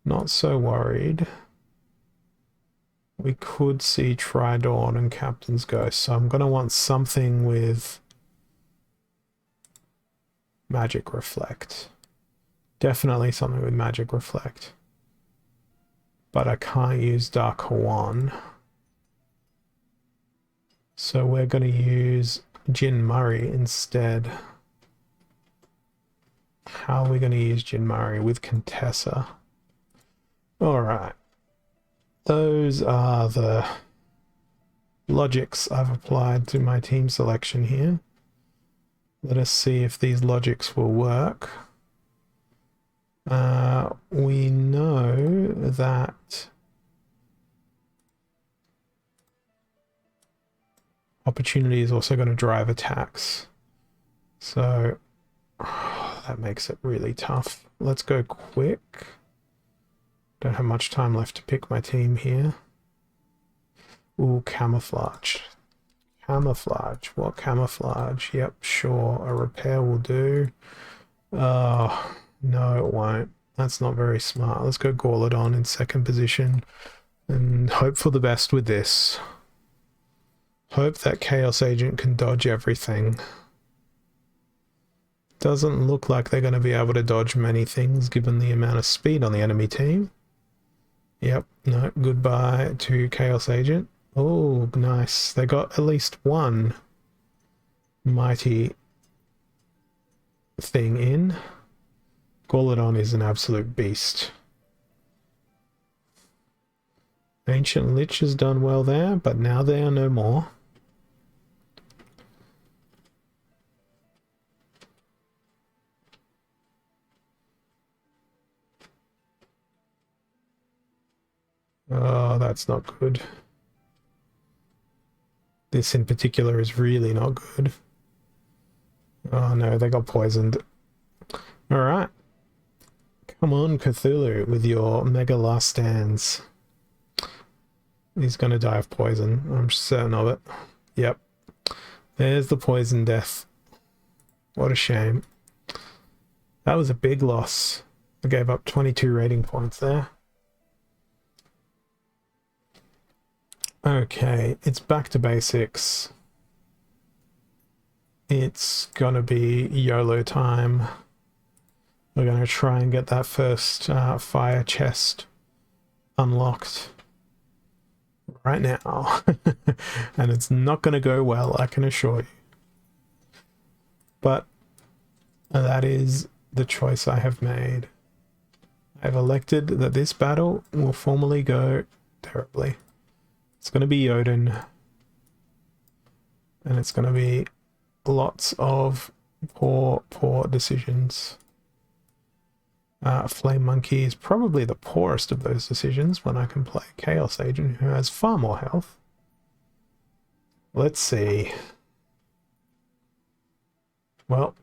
Not so worried. We could see Tridawn and Captain's Ghost, so I'm going to want something with Magic Reflect. Definitely something with Magic Reflect. But I can't use Dark Hawan. So we're going to use Jin Murray instead. How are we going to use Jin Murray? With Contessa. Alright. Those are the logics I've applied to my team selection here. Let us see if these logics will work. We know that opportunity is also going to drive attacks. So that makes it really tough. Let's go quick. Don't have much time left to pick my team here. Ooh, camouflage. Camouflage. What camouflage? Yep, sure. A repair will do. Oh, no, it won't. That's not very smart. Let's go Gauledon in second position and hope for the best with this. Hope that Chaos Agent can dodge everything. Doesn't look like they're going to be able to dodge many things given the amount of speed on the enemy team. Yep, no, goodbye to Chaos Agent. Oh, nice. They got at least one mighty thing in. Gauledon is an absolute beast. Ancient Lich has done well there, but now they are no more. Oh, that's not good. This in particular is really not good. Oh no, they got poisoned. Alright. Come on, Cthulhu, with your Mega Last Stands. He's gonna die of poison, I'm certain of it. Yep. There's the poison death. What a shame. That was a big loss. I gave up 22 rating points there. Okay, it's back to basics. It's gonna be YOLO time. We're gonna try and get that first fire chest unlocked right now. And it's not gonna go well, I can assure you. But that is the choice I have made. I've elected that this battle will formally go terribly. It's going to be Jotun, and it's going to be lots of poor decisions. Flame Monkey is probably the poorest of those decisions when I can play Chaos Agent, who has far more health. Let's see. Well,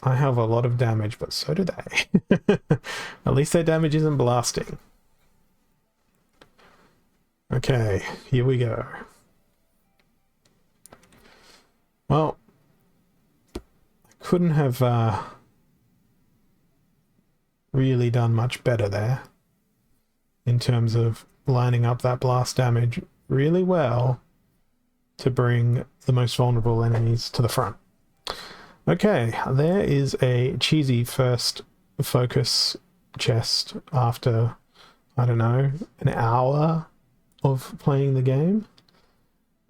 I have a lot of damage, but so do they. At least their damage isn't blasting. Okay, here we go. Well, I couldn't have really done much better there in terms of lining up that blast damage really well to bring the most vulnerable enemies to the front. Okay, there is a cheesy first focus chest after, I don't know, an hour of playing the game.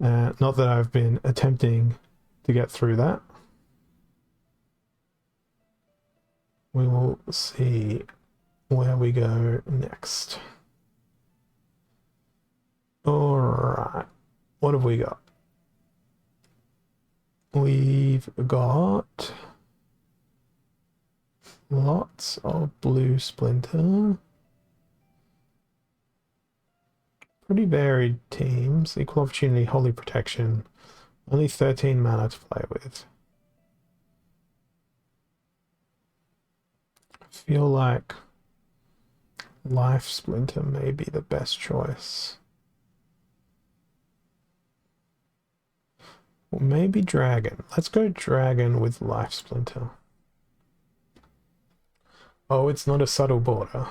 Not that I've been attempting to get through that. We will see where we go next. Alright, what have we got? We've got lots of blue splinter. Pretty varied teams. Equal opportunity, holy protection. Only 13 mana to play with. I feel like life splinter may be the best choice. Or maybe dragon. Let's go dragon with life splinter. Oh, it's not a subtle border.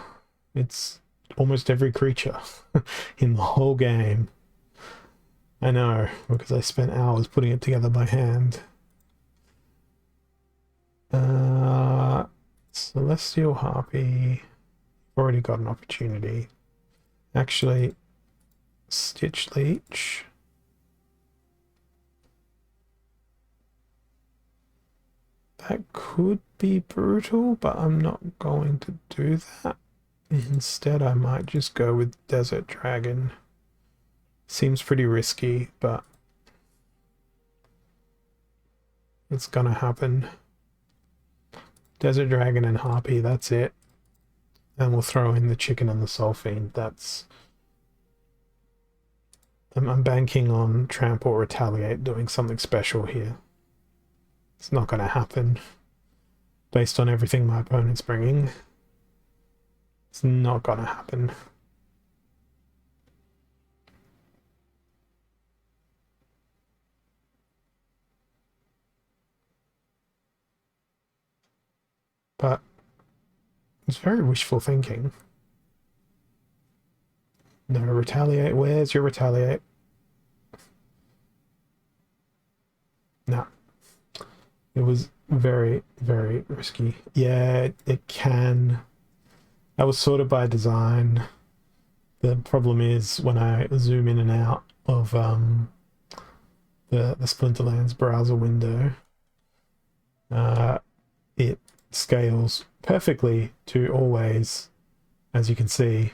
It's almost every creature in the whole game. I know, because I spent hours putting it together by hand. Celestial Harpy. Already got an opportunity. Actually, Stitch Leech. That could be brutal, but I'm not going to do that. Instead, I might just go with Desert Dragon. Seems pretty risky, but it's gonna happen. Desert Dragon and Harpy, that's it. And we'll throw in the Chicken and the Soul Fiend. That's... I'm banking on Tramp or Retaliate doing something special here. It's not gonna happen. Based on everything my opponent's bringing. It's not gonna happen. But it's very wishful thinking. No, Retaliate. Where's your Retaliate? No. It was very, very risky. Yeah, it can. That was sort of by design. The problem is when I zoom in and out of the Splinterlands browser window, it scales perfectly to always, as you can see,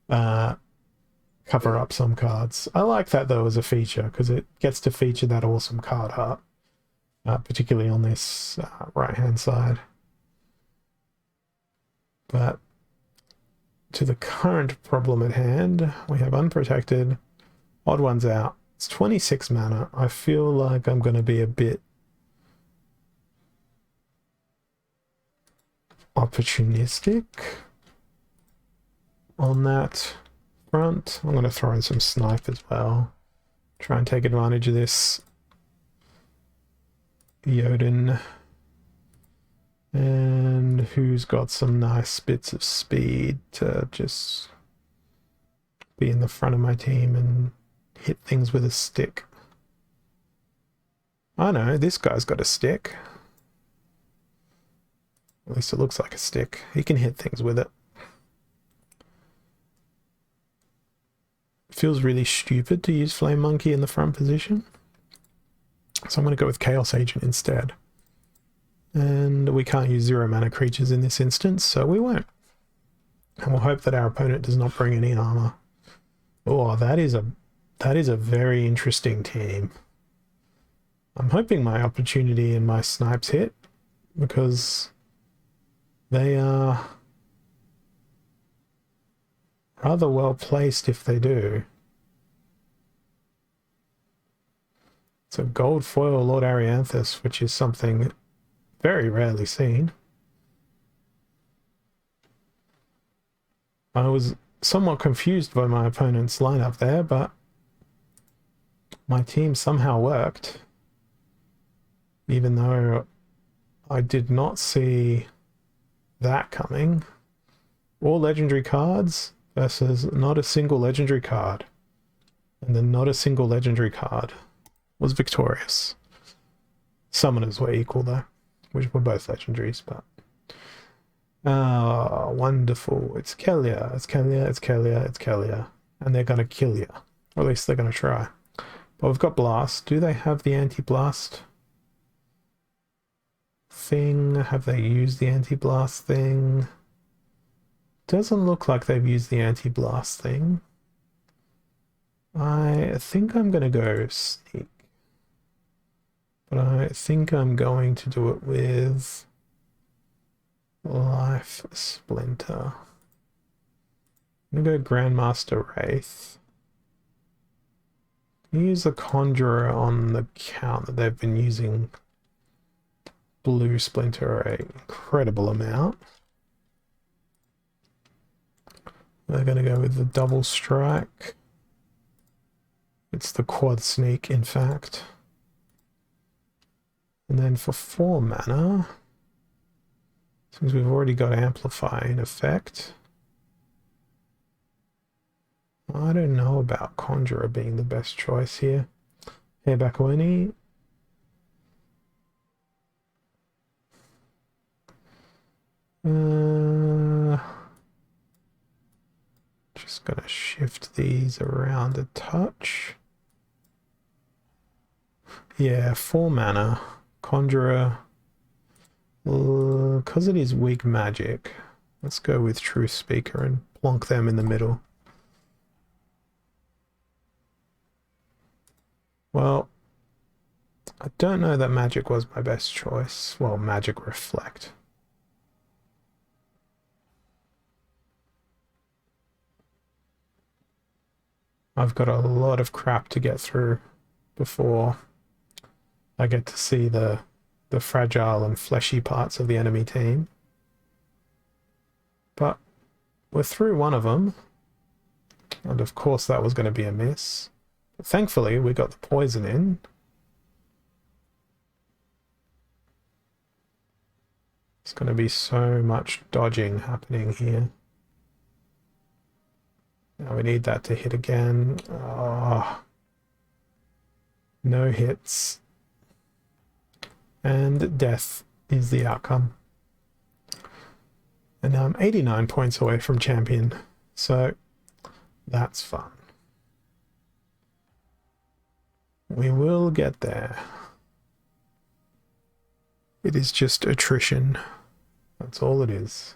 cover up some cards. I like that though as a feature because it gets to feature that awesome card art, particularly on this right hand side. But to the current problem at hand, we have unprotected, odd ones out. It's 26 mana. I feel like I'm going to be a bit opportunistic on that front. I'm going to throw in some snipe as well. Try and take advantage of this Jotun. And who's got some nice bits of speed to just be in the front of my team and hit things with a stick. I know, this guy's got a stick. At least it looks like a stick. He can hit things with it. Feels really stupid to use Flame Monkey in the front position. So I'm going to go with Chaos Agent instead. And we can't use 0 mana creatures in this instance, so we won't. And we'll hope that our opponent does not bring any armor. Oh, that is a very interesting team. I'm hoping my opportunity and my snipes hit, because they are rather well placed if they do. It's a gold foil Lord Arianthus, which is something very rarely seen. I was somewhat confused by my opponent's lineup there, but my team somehow worked. Even though I did not see that coming. All legendary cards versus not a single legendary card. And then not a single legendary card was victorious. Summoners were equal though, which were both legendaries, but... Ah, wonderful. It's Kelia, it's Kelia, it's Kelia, it's Kelia. And they're gonna kill you. Or at least they're gonna try. But we've got Blast. Do they have the anti-blast thing? Have they used the anti-blast thing? Doesn't look like they've used the anti-blast thing. I think I'm going to go Sneak. But I think I'm going to do it with Life Splinter. I'm going to go Grandmaster Wraith. Use the Conjurer on the count that they've been using Blue Splinter an incredible amount. We're going to go with the Double Strike. It's the Quad Sneak, in fact. And then for 4 mana, since we've already got Amplify in effect, I don't know about Conjurer being the best choice here. Hey, Bakawani. Just gonna shift these around a touch. Yeah, 4 mana. Conjurer. Because it is weak magic, let's go with Truth Speaker and plonk them in the middle. Well, I don't know that magic was my best choice. Well, magic reflect. I've got a lot of crap to get through before I get to see the fragile and fleshy parts of the enemy team. But we're through one of them. And of course that was going to be a miss. But thankfully we got the poison in. There's going to be so much dodging happening here. Now we need that to hit again. Oh, no hits. And death is the outcome. And now I'm 89 points away from champion. So that's fun. We will get there. It is just attrition. That's all it is.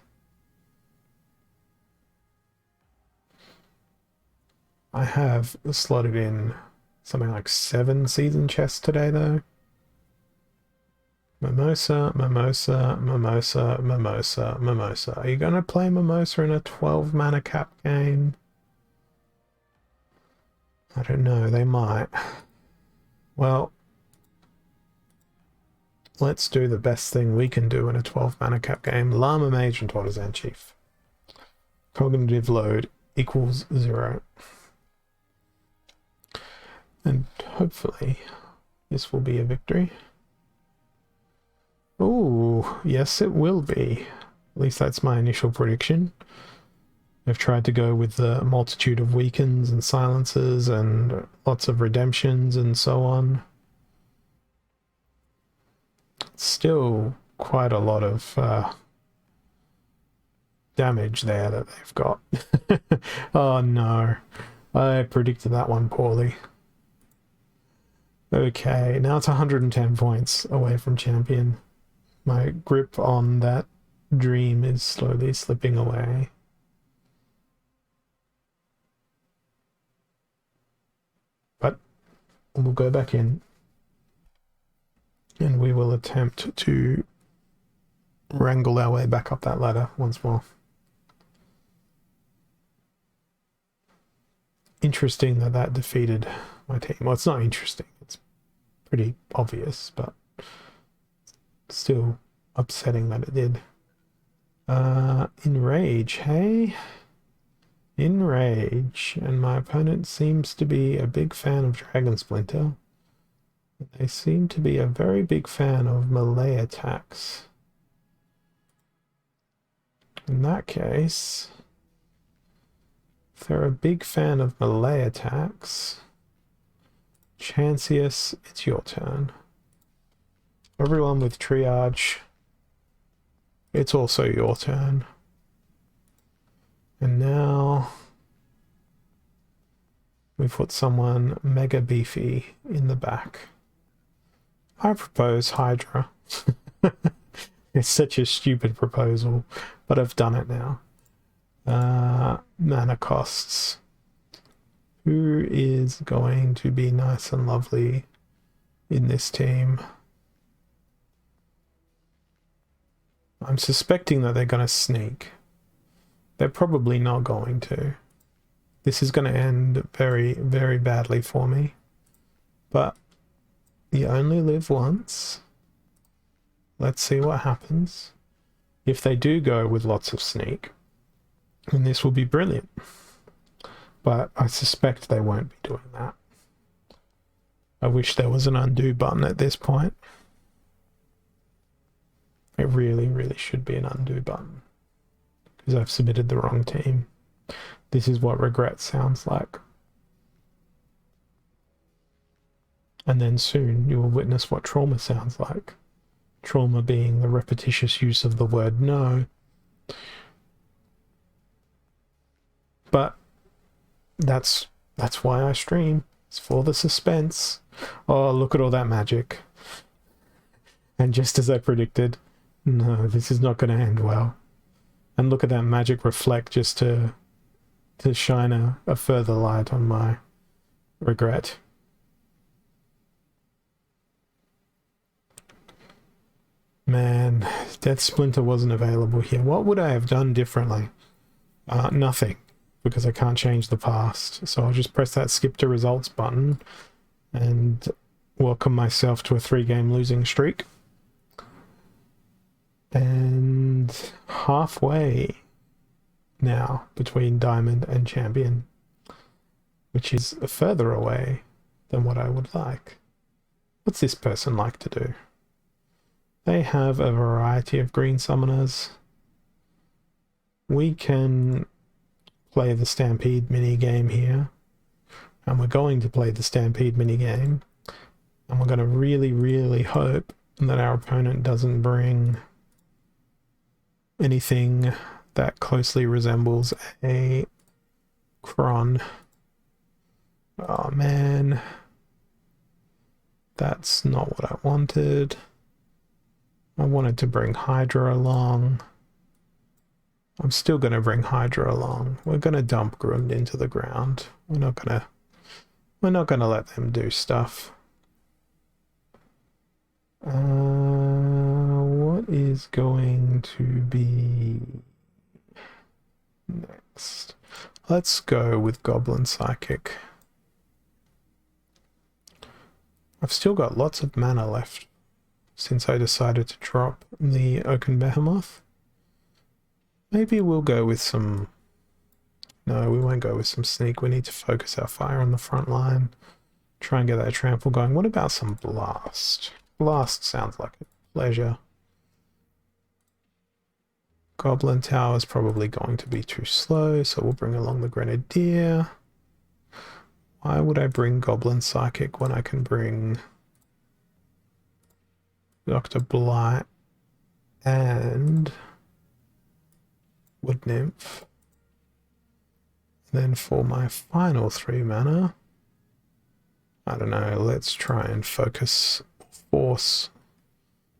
I have slotted in something like 7 season chests today though. Mimosa, Mimosa, Mimosa, Mimosa, Mimosa. Are you going to play Mimosa in a 12 mana cap game? I don't know, they might. Well, let's do the best thing we can do in a 12 mana cap game. Llama Mage and Tortoise Chief. Cognitive load equals 0. And hopefully this will be a victory. Oh, yes it will be. At least that's my initial prediction. I've tried to go with the multitude of weakens and silences and lots of redemptions and so on. Still quite a lot of damage there that they've got. Oh no, I predicted that one poorly. Okay, now it's 110 points away from champion. My grip on that dream is slowly slipping away. But we'll go back in and we will attempt to wrangle our way back up that ladder once more. Interesting that that defeated my team. Well, it's not interesting. It's pretty obvious, but still upsetting that it did. Enrage, hey? Enrage. And my opponent seems to be a big fan of Dragon Splinter. They seem to be a very big fan of melee attacks. In that case, if they're a big fan of melee attacks, Chancius, it's your turn. Everyone with triage, it's also your turn. And now we put someone mega beefy in the back. I propose Hydra. It's such a stupid proposal, but I've done it now. Mana costs. Who is going to be nice and lovely in this team? I'm suspecting that they're going to sneak. They're probably not going to. This is going to end very, very badly for me. But you only live once. Let's see what happens. If they do go with lots of sneak, then this will be brilliant. But I suspect they won't be doing that. I wish there was an undo button at this point. It really, really should be an undo button. Because I've submitted the wrong team. This is what regret sounds like. And then soon you will witness what trauma sounds like. Trauma being the repetitious use of the word no. But that's why I stream. It's for the suspense. Oh, look at all that magic. And just as I predicted, no, this is not going to end well. And look at that magic reflect just to shine a further light on my regret. Man, Death Splinter wasn't available here. What would I have done differently? Nothing, because I can't change the past. So I'll just press that skip to results button and welcome myself to a 3-game losing streak. And halfway now between Diamond and Champion, which is further away than what I would like. What's this person like to do? They have a variety of green summoners. We can play the Stampede minigame here. And we're going to play the Stampede minigame. And we're going to really, really hope that our opponent doesn't bring anything that closely resembles a Kron. Oh man. That's not what I wanted. I wanted to bring Hydra along. I'm still going to bring Hydra along. We're going to dump Grund into the ground. We're not going to let them do stuff. What is going to be next? Let's go with Goblin Psychic. I've still got lots of mana left since I decided to drop the Oaken Behemoth. Maybe we'll go with some... No, we won't go with some sneak. We need to focus our fire on the front line. Try and get that trample going. What about some blast? Blast sounds like a pleasure. Goblin Tower is probably going to be too slow, so we'll bring along the Grenadier. Why would I bring Goblin Psychic when I can bring Dr. Blight and Wood Nymph? Then for my final 3 mana, I don't know, let's try and force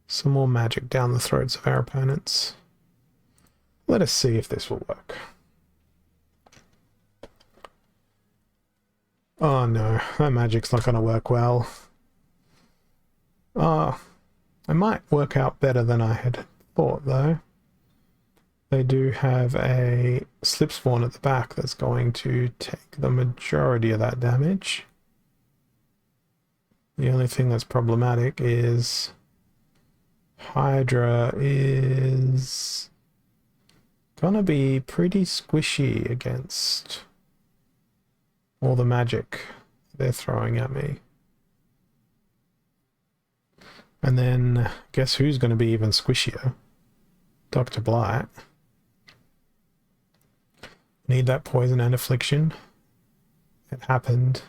some more magic down the throats of our opponents. Let us see if this will work. Oh no, that magic's not going to work well. It might work out better than I had thought though. They do have a Slip Spawn at the back that's going to take the majority of that damage. The only thing that's problematic is Hydra is gonna be pretty squishy against all the magic they're throwing at me. And then guess who's going to be even squishier? Dr. Blight. Need that poison and affliction. It happened.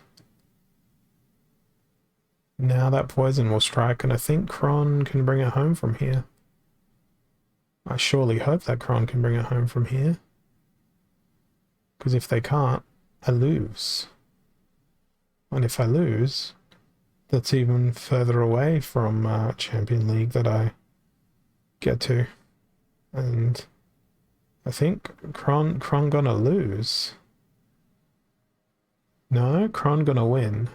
Now that poison will strike, and I think Kron can bring it home from here. I surely hope that Kron can bring it home from here. Because if they can't, I lose. And if I lose, that's even further away from Champion League that I get to. And I think Kron gonna lose. No, Kron gonna win.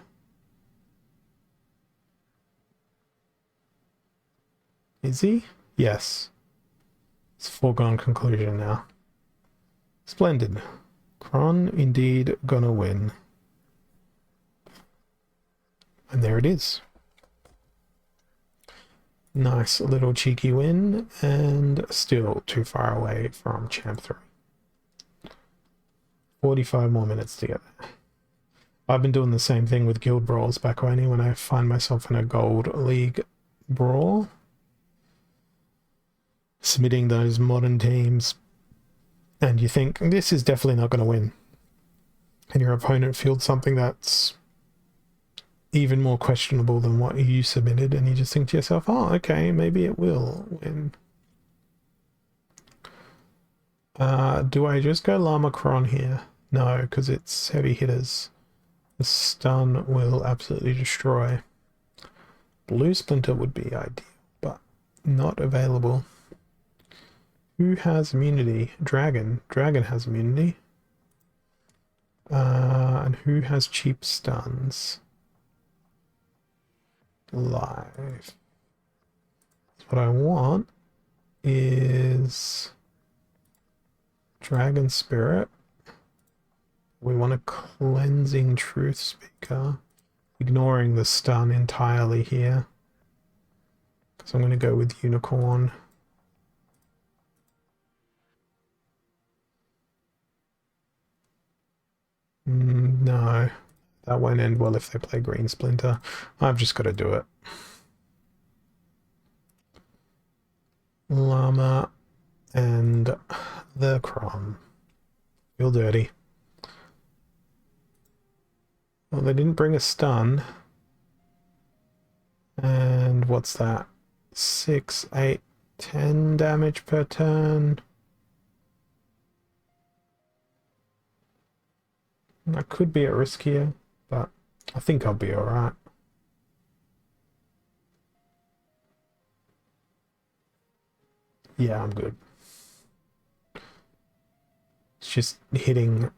Is he? Yes. It's a foregone conclusion now. Splendid. Kron indeed gonna win. And there it is. Nice little cheeky win, and still too far away from Champ 3. 45 more minutes to get there. I've been doing the same thing with guild brawls back when I find myself in a gold league brawl. Submitting those modern teams, and you think, this is definitely not going to win. And your opponent fields something that's even more questionable than what you submitted, and you just think to yourself, oh, okay, maybe it will win. Do I just go Llama Kron here? No, because it's heavy hitters. The stun will absolutely destroy. Blue Splinter would be ideal, but not available. Who has immunity? Dragon. Dragon has immunity. And who has cheap stuns? Live. What I want is Dragon Spirit. We want a Cleansing Truth Speaker. Ignoring the stun entirely here. So I'm going to go with Unicorn. No. That won't end well if they play Green Splinter. I've just got to do it. Llama and the Crom. Feel dirty. Well, they didn't bring a stun. And what's that? 6, 8, 10 damage per turn. I could be at risk here, but I think I'll be alright. Yeah, I'm good. It's just hitting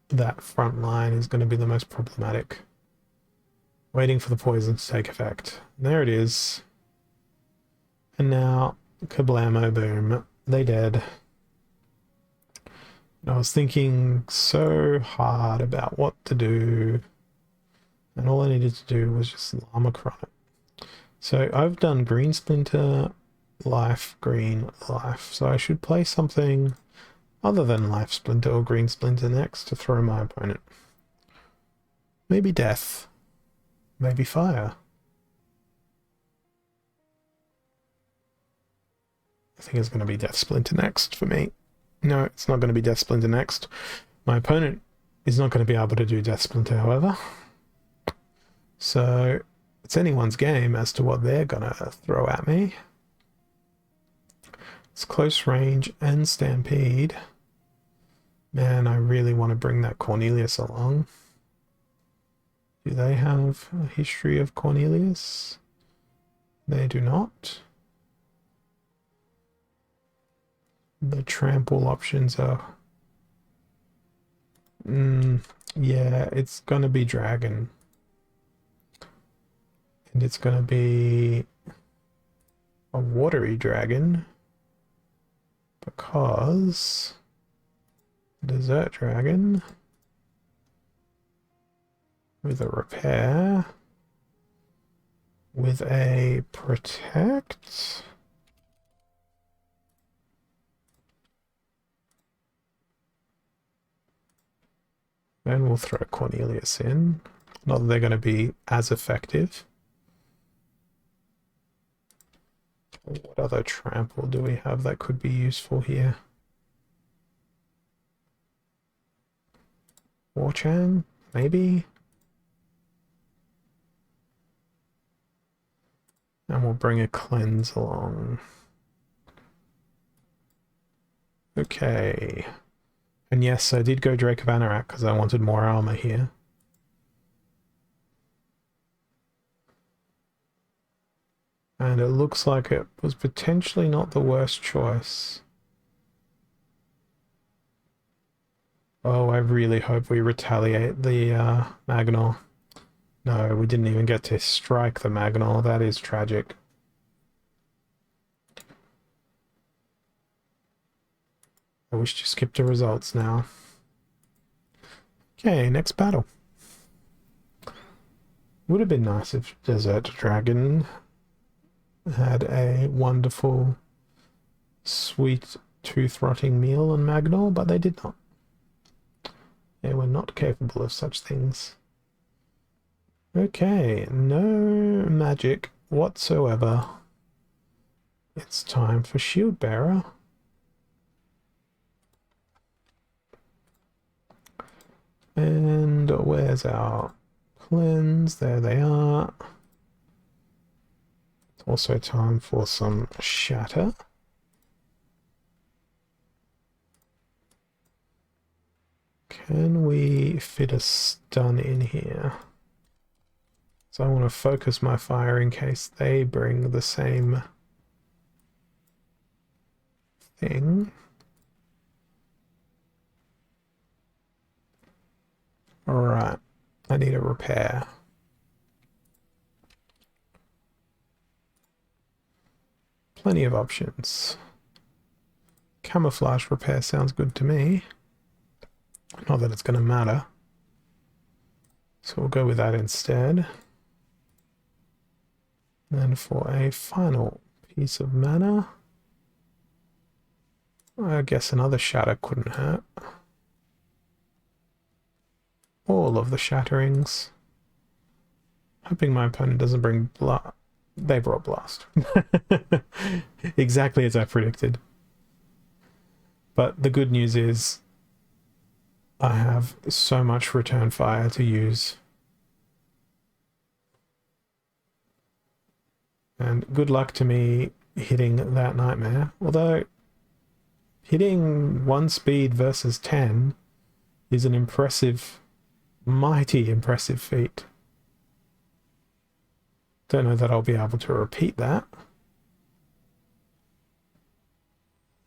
that front line is going to be the most problematic. Waiting for the poison to take effect. There it is. And now, kablamo boom. They dead. And I was thinking so hard about what to do. And all I needed to do was just Llama Kron it. So I've done Green Splinter, Life, Green, Life. So I should play something other than Life Splinter or Green Splinter next to throw my opponent. Maybe Death. Maybe Fire. I think it's going to be Death Splinter next for me. No, it's not going to be Death Splinter next. My opponent is not going to be able to do Death Splinter, however. So it's anyone's game as to what they're going to throw at me. It's close range and Stampede. Man, I really want to bring that Cornelius along. Do they have a history of Cornelius? They do not. The trample options are... yeah, it's gonna be Dragon. And it's gonna be a watery dragon. Because... Desert Dragon. With a repair. With a protect. And we'll throw Cornelius in. Not that they're going to be as effective. What other trample do we have that could be useful here? Warchang, maybe? And we'll bring a cleanse along. Okay. And yes, I did go Drake of Anorak because I wanted more armor here. And it looks like it was potentially not the worst choice. Oh, I really hope we retaliate the Magnol. No, we didn't even get to strike the Magnol. That is tragic. I wish to skip the results now. Okay, next battle. Would have been nice if Desert Dragon had a wonderful, sweet, tooth-rotting meal on Magnol, but they did not. They were not capable of such things. Okay, no magic whatsoever. It's time for Shield Bearer. And where's our cleanse? There they are. It's also time for some shatter. Can we fit a stun in here? So I want to focus my fire in case they bring the same thing. Alright, I need a repair. Plenty of options. Camouflage repair sounds good to me. Not that it's going to matter. So we'll go with that instead. And for a final piece of mana, I guess another shatter couldn't hurt. All of the shatterings. Hoping my opponent doesn't bring blast. They brought blast. Exactly as I predicted. But the good news is I have so much return fire to use. And good luck to me hitting that nightmare. Although hitting 1 speed versus 10 is an impressive, mighty impressive feat. Don't know that I'll be able to repeat that.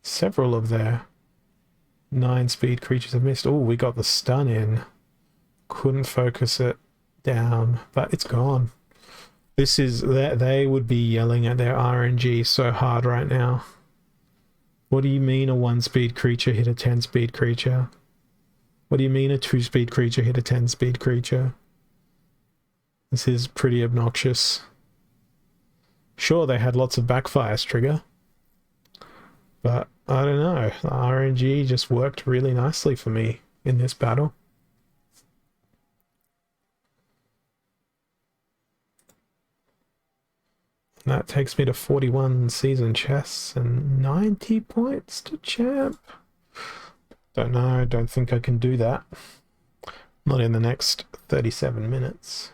Several of their 9-speed creatures have missed. Oh, we got the stun in. Couldn't focus it down, but it's gone. This is that they would be yelling at their RNG so hard right now. What do you mean a 1-speed creature hit a 10-speed creature? What do you mean a 2-speed creature hit a 10-speed creature? This is pretty obnoxious. Sure, they had lots of backfires trigger, but I don't know. The RNG just worked really nicely for me in this battle. And that takes me to 41 season chests and 90 points to champ. Don't know, don't think I can do that. Not in the next 37 minutes.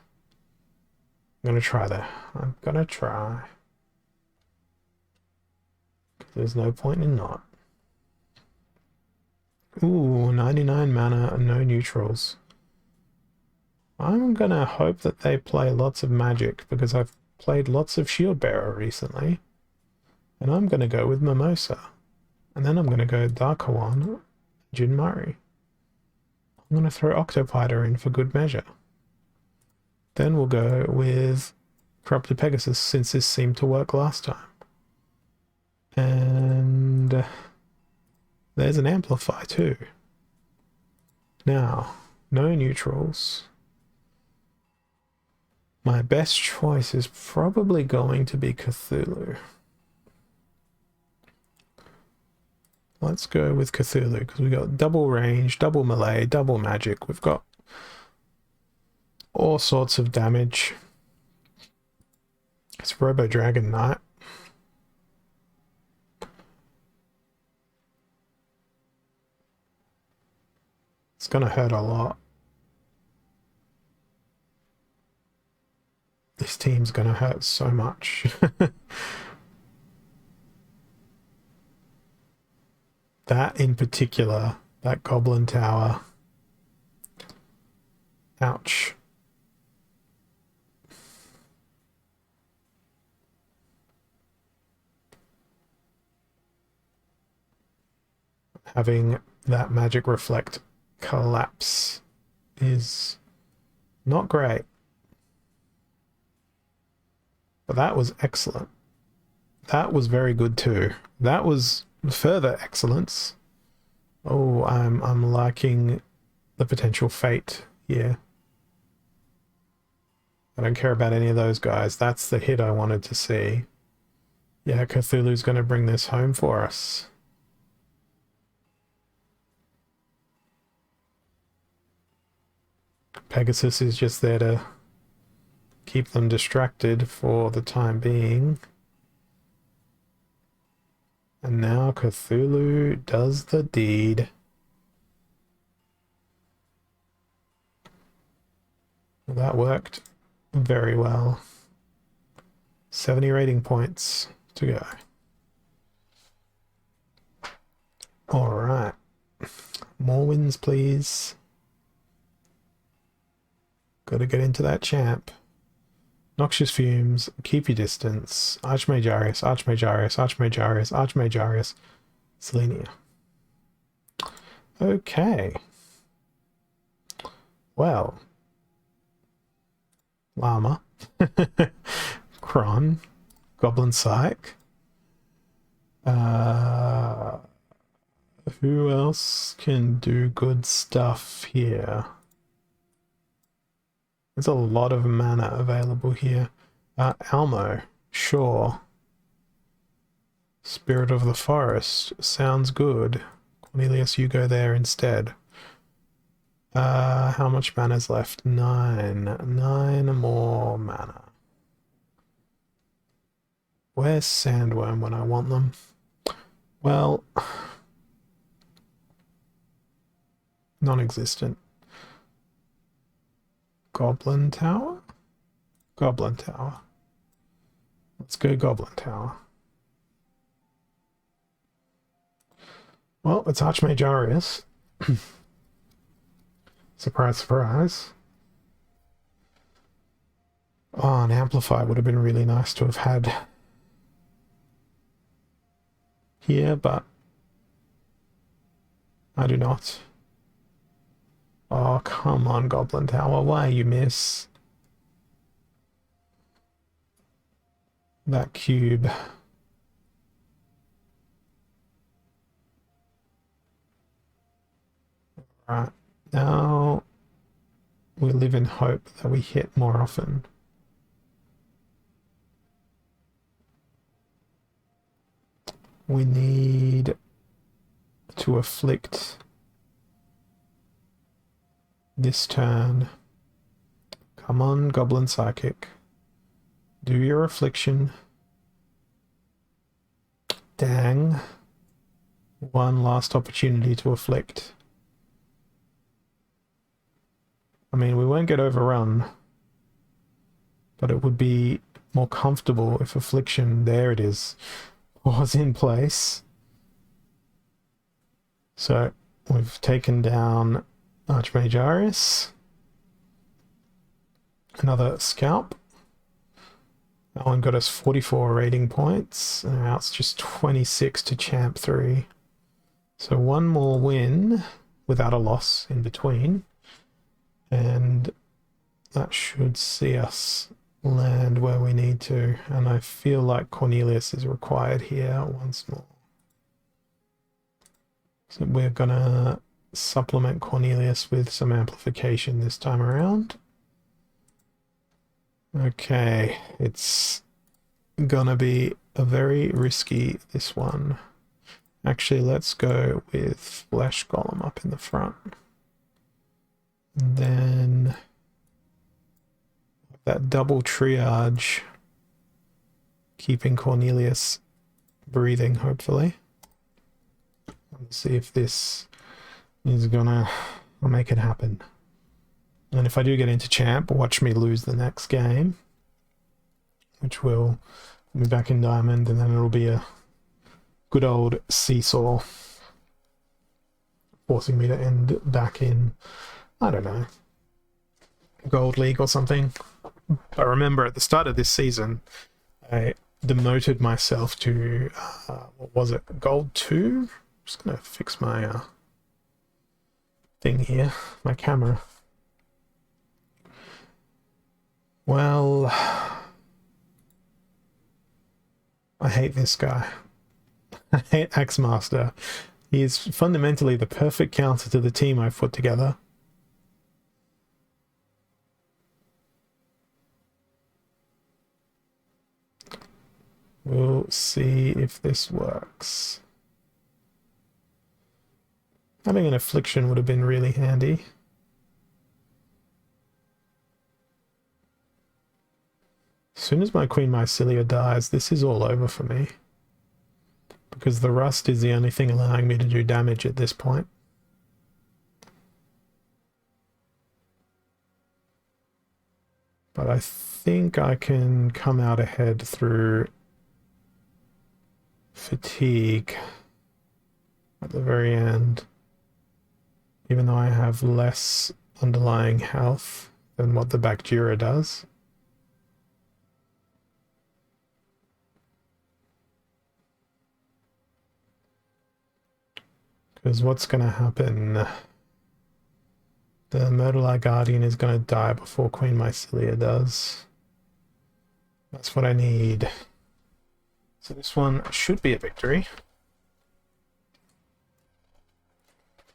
I'm gonna try though. I'm gonna try. There's no point in not. Ooh, 99 mana and no neutrals. I'm gonna hope that they play lots of magic because I've played lots of Shield Bearer recently. And I'm gonna go with Mimosa. And then I'm gonna go Darkawan, Jin Murray. I'm gonna throw Octopiter in for good measure. Then we'll go with Corrupted Pegasus since this seemed to work last time. And there's an Amplify too. Now, no neutrals. My best choice is probably going to be Cthulhu. Let's go with Cthulhu because we've got double range, double melee, double magic. We've got all sorts of damage. It's Robo Dragon Knight. It's gonna hurt a lot. This team's gonna hurt so much. That in particular, that Goblin Tower. Ouch. having that magic reflect collapse is not great. But that was excellent. That was very good too. That was further excellence. Oh, I'm liking the potential fate here. I don't care about any of those guys. That's the hit I wanted to see. Yeah, Cthulhu's going to bring this home for us. Pegasus is just there to keep them distracted for the time being. And now Cthulhu does the deed. Well, that worked very well. 70 rating points to go. Alright. More wins, please. Gotta get into that champ. Noxious Fumes, Keep Your Distance, Archmagarius, Archmagarius, Archmagarius, Archmagarius, Selenia. Okay. Well. Llama. Kron. Goblin Psych. Who else can do good stuff here? There's a lot of mana available here. Almo, sure. Spirit of the Forest, sounds good. Cornelius, you go there instead. How much mana's left? 9. 9 more mana. Where's Sandworm when I want them? Well, non-existent. Goblin Tower? Goblin Tower. Let's go Goblin Tower. Well, it's Archmagarius. Surprise, surprise. Oh, an Amplify would have been really nice to have had here, but I do not. Oh, come on, Goblin Tower. Why you miss? That cube. Right. Now we live in hope that we hit more often. We need to afflict this turn. Come on, Goblin Psychic. Do your affliction. Dang. One last opportunity to afflict. I mean, we won't get overrun, but it would be more comfortable if affliction, there it is, was in place. So we've taken down Archmagarius. Another scalp. That one got us 44 rating points. And now it's just 26 to champ 3. So one more win without a loss in between. And that should see us land where we need to. And I feel like Cornelius is required here once more. So we're gonna supplement Cornelius with some amplification this time around. Okay, it's gonna be a very risky, this one. Actually, let's go with Flesh Golem up in the front. And then that double triage, keeping Cornelius breathing, hopefully. Let's see if this is gonna make it happen. And if I do get into champ, watch me lose the next game, which will be back in diamond, and then it'll be a good old seesaw, forcing me to end back in, I don't know, Gold League or something. I remember at the start of this season, I demoted myself to, what was it, Gold 2? Just gonna fix my thing here, my camera. Well, I hate this guy. I hate Axemaster. He is fundamentally the perfect counter to the team I've put together. We'll see if this works. Having an affliction would have been really handy. As soon as my Queen Mycelia dies, this is all over for me. Because the rust is the only thing allowing me to do damage at this point. But I think I can come out ahead through fatigue at the very end. Even though I have less underlying health than what the Bacteria does. Because what's going to happen? The Myrtleeye Guardian is going to die before Queen Mycelia does. That's what I need. So this one should be a victory.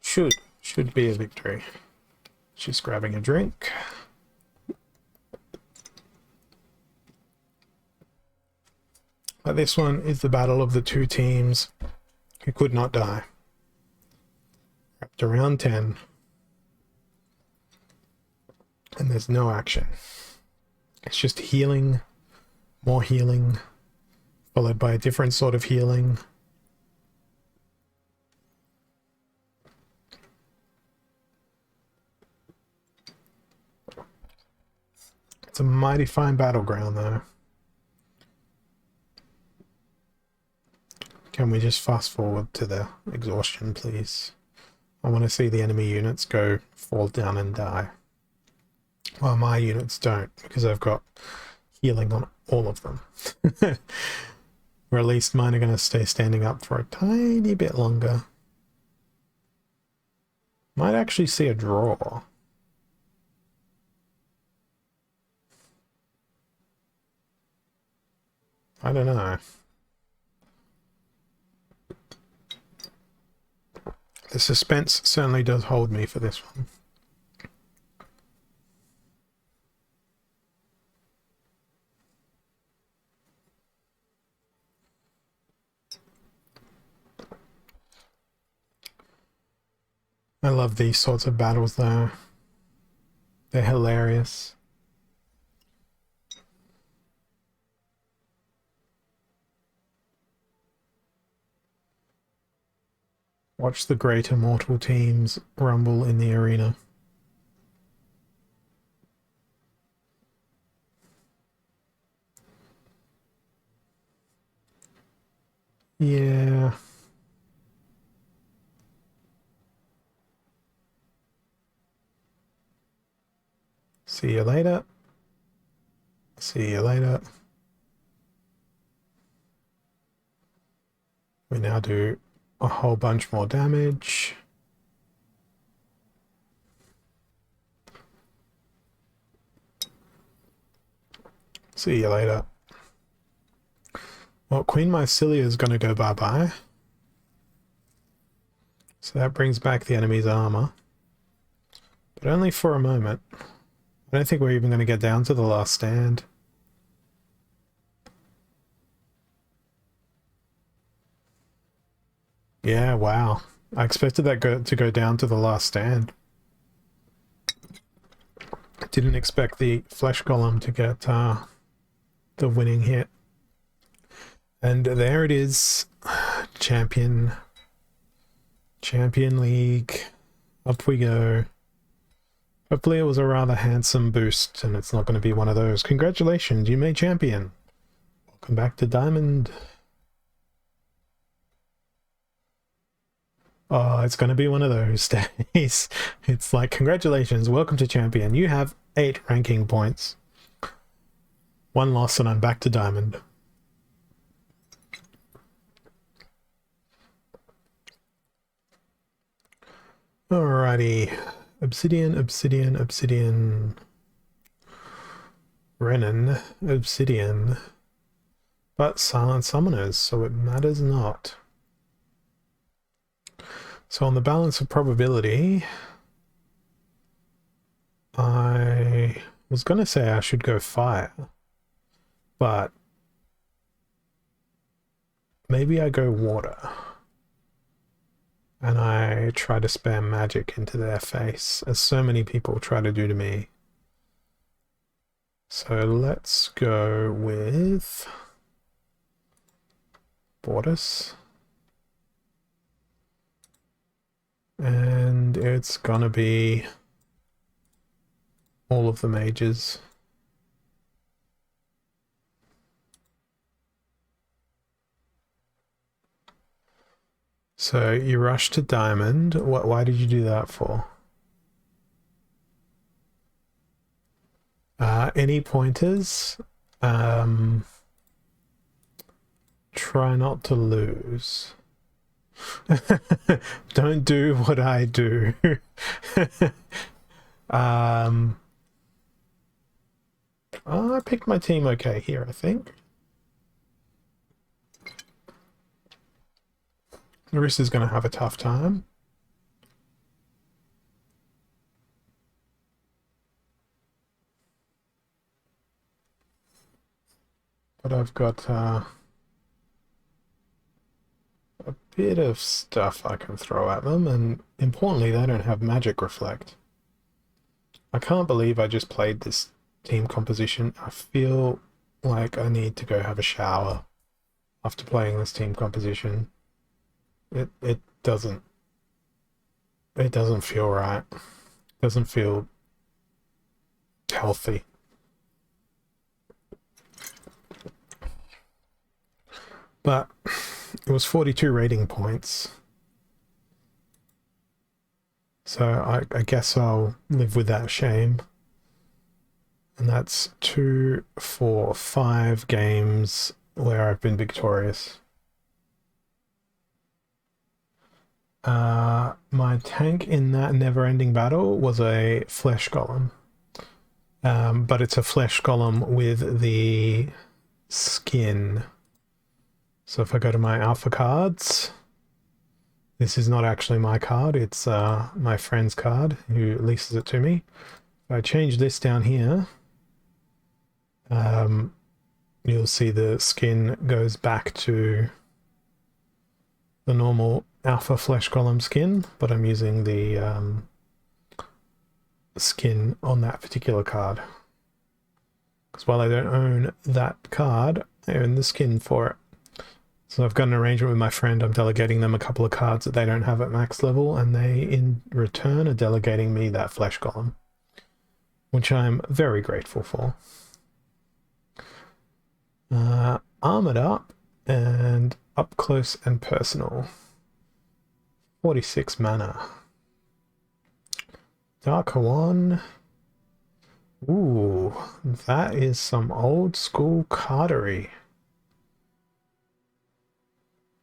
Should be a victory. Just grabbing a drink. But this one is the battle of the two teams who could not die. Up to round 10. And there's no action. It's just healing, more healing, followed by a different sort of healing. It's a mighty fine battleground though. Can we just fast forward to the exhaustion, please? I want to see the enemy units fall down and die. Well, my units don't, because I've got healing on all of them. Or at least mine are going to stay standing up for a tiny bit longer. Might actually see a draw. I don't know. The suspense certainly does hold me for this one. I love these sorts of battles though. They're hilarious. Watch the great immortal teams rumble in the arena. Yeah. See you later. See you later. We now do a whole bunch more damage. See you later. Well, Queen Mycelia is going to go bye-bye. So that brings back the enemy's armor. But only for a moment. I don't think we're even going to get down to the last stand. Yeah, wow. I expected that to go down to the last stand. Didn't expect the flesh golem to get the winning hit. And there it is. Champion League. Up we go. Hopefully it was a rather handsome boost and it's not going to be one of those. Congratulations, you made champion. Welcome back to Diamond. Oh, it's going to be one of those days. It's like, congratulations, welcome to champion. You have 8 ranking points. 1 loss and I'm back to Diamond. Alrighty. Obsidian, obsidian, obsidian. Renin, obsidian. But silent summoners, so it matters not. So on the balance of probability, I was going to say I should go fire, but maybe I go water. And I try to spam magic into their face, as so many people try to do to me. So let's go with Bortus. And it's gonna be all of the mages. So you rushed to diamond. Why did you do that for? Any pointers? Try not to lose. Don't do what I do. I picked my team okay here, I think. Marissa's going to have a tough time. But I've got a bit of stuff I can throw at them, and importantly, they don't have magic reflect. I can't believe I just played this team composition. I feel like I need to go have a shower after playing this team composition. It doesn't feel right. It doesn't feel healthy. But it was 42 rating points. So I guess I'll live with that shame. And that's 2, 4, 5 games where I've been victorious. My tank in that never-ending battle was a flesh golem. But it's a flesh golem with the skin. So if I go to my alpha cards, this is not actually my card, it's my friend's card who leases it to me. If I change this down here, you'll see the skin goes back to the normal alpha flesh golem skin, but I'm using the skin on that particular card. Because while I don't own that card, I own the skin for it. So I've got an arrangement with my friend. I'm delegating them a couple of cards that they don't have at max level, and they, in return, are delegating me that flesh golem, which I'm very grateful for. Armored up and up close and personal. 46 mana. Dark Hawan. Ooh, that is some old school cardery.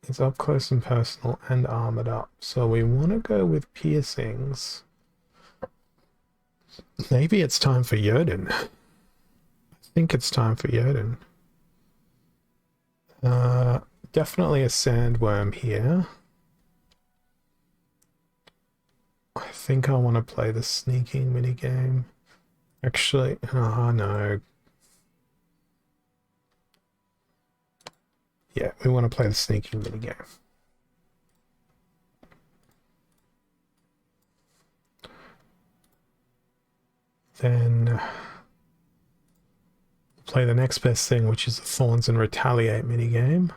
It's up close and personal and armored up. So we want to go with piercings. Maybe it's time for Jotun. I think it's time for Jotun. Definitely a sandworm here. I think I want to play the sneaking minigame. Actually, oh no. Yeah, we want to play the sneaking minigame. Then play the next best thing, which is the Thorns and Retaliate minigame.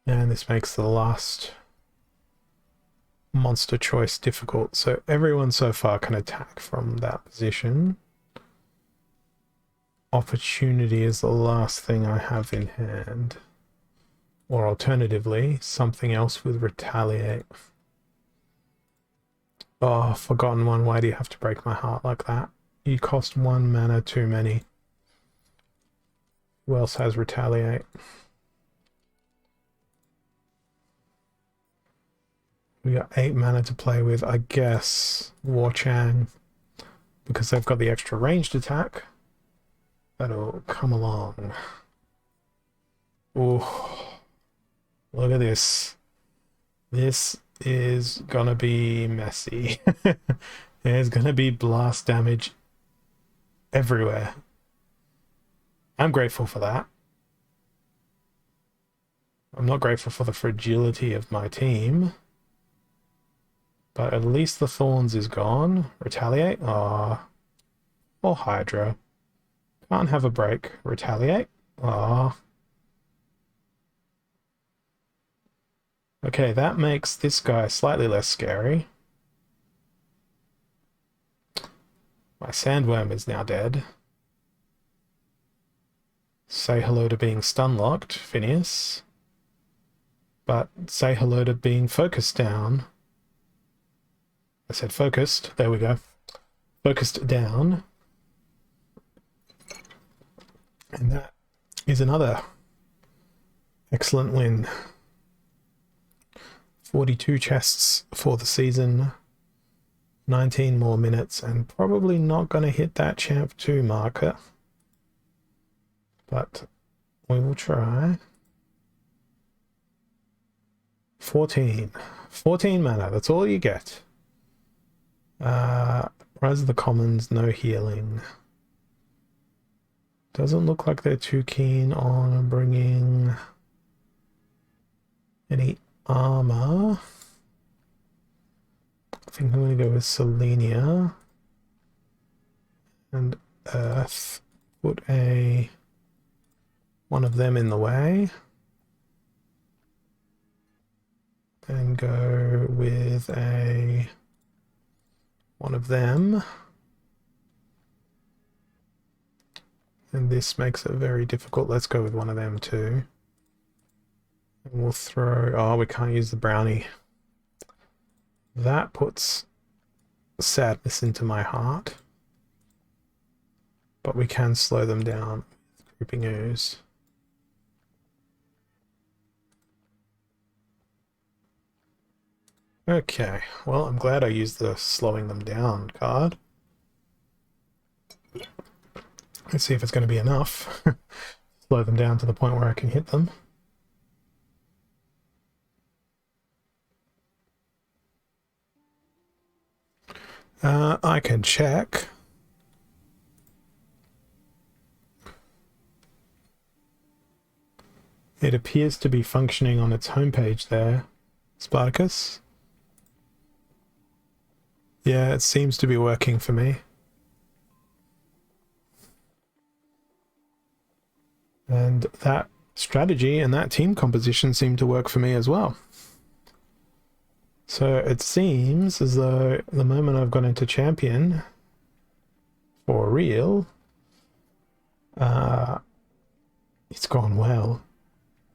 And this makes the last monster choice difficult. So everyone so far can attack from that position. Opportunity is the last thing I have in hand. Or alternatively, something else with Retaliate. Oh, forgotten one. Why do you have to break my heart like that? You cost 1 mana too many. Who else has Retaliate? We got 8 mana to play with. I guess War Chang, because they've got the extra ranged attack, that'll come along. Oh, look at this. This is gonna be messy. There's gonna be blast damage everywhere. I'm grateful for that. I'm not grateful for the fragility of my team. But at least the Thorns is gone. Retaliate? Ah. Or Hydra. Can't have a break. Retaliate? Ah. Okay, that makes this guy slightly less scary. My Sandworm is now dead. Say hello to being stun-locked, Phineas. But say hello to being focused down. I said focused. There we go. Focused down. And that is another excellent win. 42 chests for the season. 19 more minutes, and probably not going to hit that Champ 2 marker. But we will try. 14. 14 mana, that's all you get. Rise of the Commons, no healing. Doesn't look like they're too keen on bringing any armor. I think I'm going to go with Selenia and Earth. Put one of them in the way. Then go with one of them. And this makes it very difficult. Let's go with one of them too. And we'll throw... Oh, we can't use the brownie. That puts sadness into my heart. But we can slow them down with Creeping Ooze. Okay, well, I'm glad I used the slowing them down card. Let's see if it's going to be enough. Slow them down to the point where I can hit them. I can check. It appears to be functioning on its homepage there, Spartacus. Yeah, it seems to be working for me. And that strategy and that team composition seem to work for me as well. So it seems as though the moment I've gone into champion for real, it's gone well.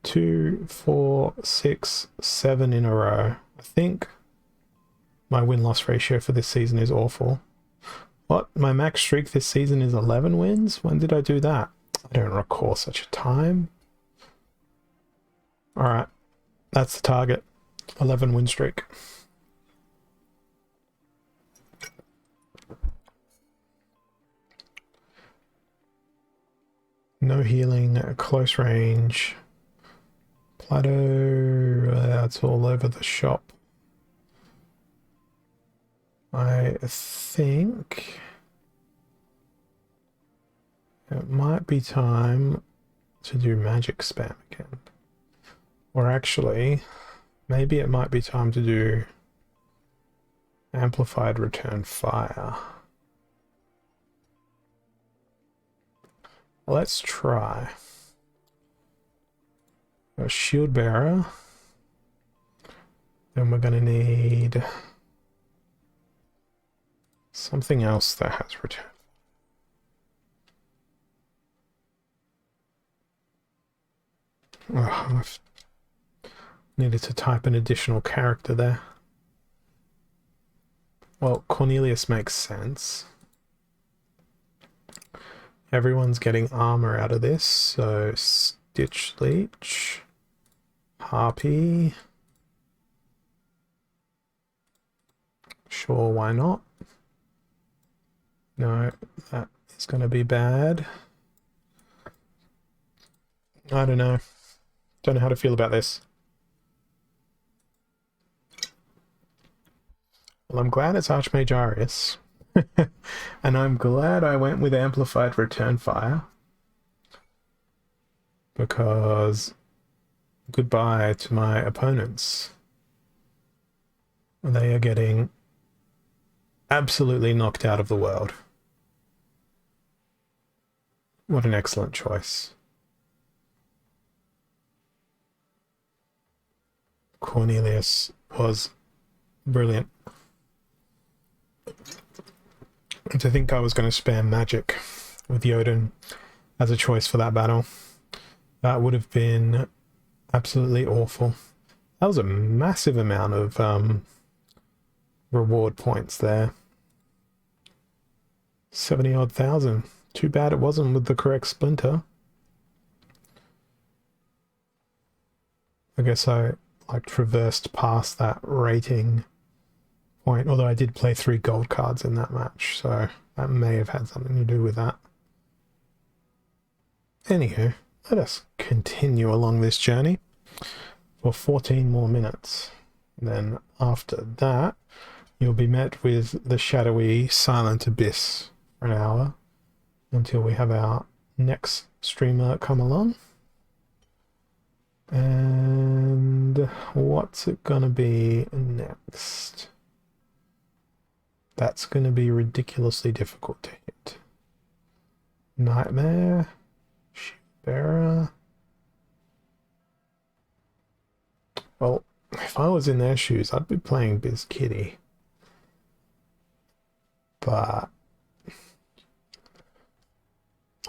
2, 4, 6, 7 in a row. I think my win-loss ratio for this season is awful. What? My max streak this season is 11 wins? When did I do that? I don't recall such a time. Alright, that's the target. 11 win streak. No healing, close range. Plateau, that's all over the shop. I think it might be time to do magic spam again. Or actually, maybe it might be time to do amplified return fire. Let's try. A shield bearer. Then we're going to need something else that has return. Oh, I've needed to type an additional character there. Well, Cornelius makes sense. Everyone's getting armor out of this, so Stitch Leech, Harpy, Sure, why not? No, that is going to be bad. I don't know. Don't know how to feel about this. Well, I'm glad it's Archmage Arius. And I'm glad I went with Amplified Return Fire. Because goodbye to my opponents. They are getting absolutely knocked out of the world. What an excellent choice. Cornelius was brilliant. And to think I was going to spam magic with Jotun as a choice for that battle, that would have been absolutely awful. That was a massive amount of reward points there. 70-odd thousand. Too bad it wasn't with the correct splinter. I guess I traversed past that rating point, although I did play 3 gold cards in that match, so that may have had something to do with that. Anywho, let us continue along this journey for 14 more minutes. And then after that, you'll be met with the shadowy silent abyss for an hour until we have our next streamer come along. And what's it gonna be next? That's gonna be ridiculously difficult to hit. Nightmare, Bearer. Well, if I was in their shoes, I'd be playing Biz Kitty. But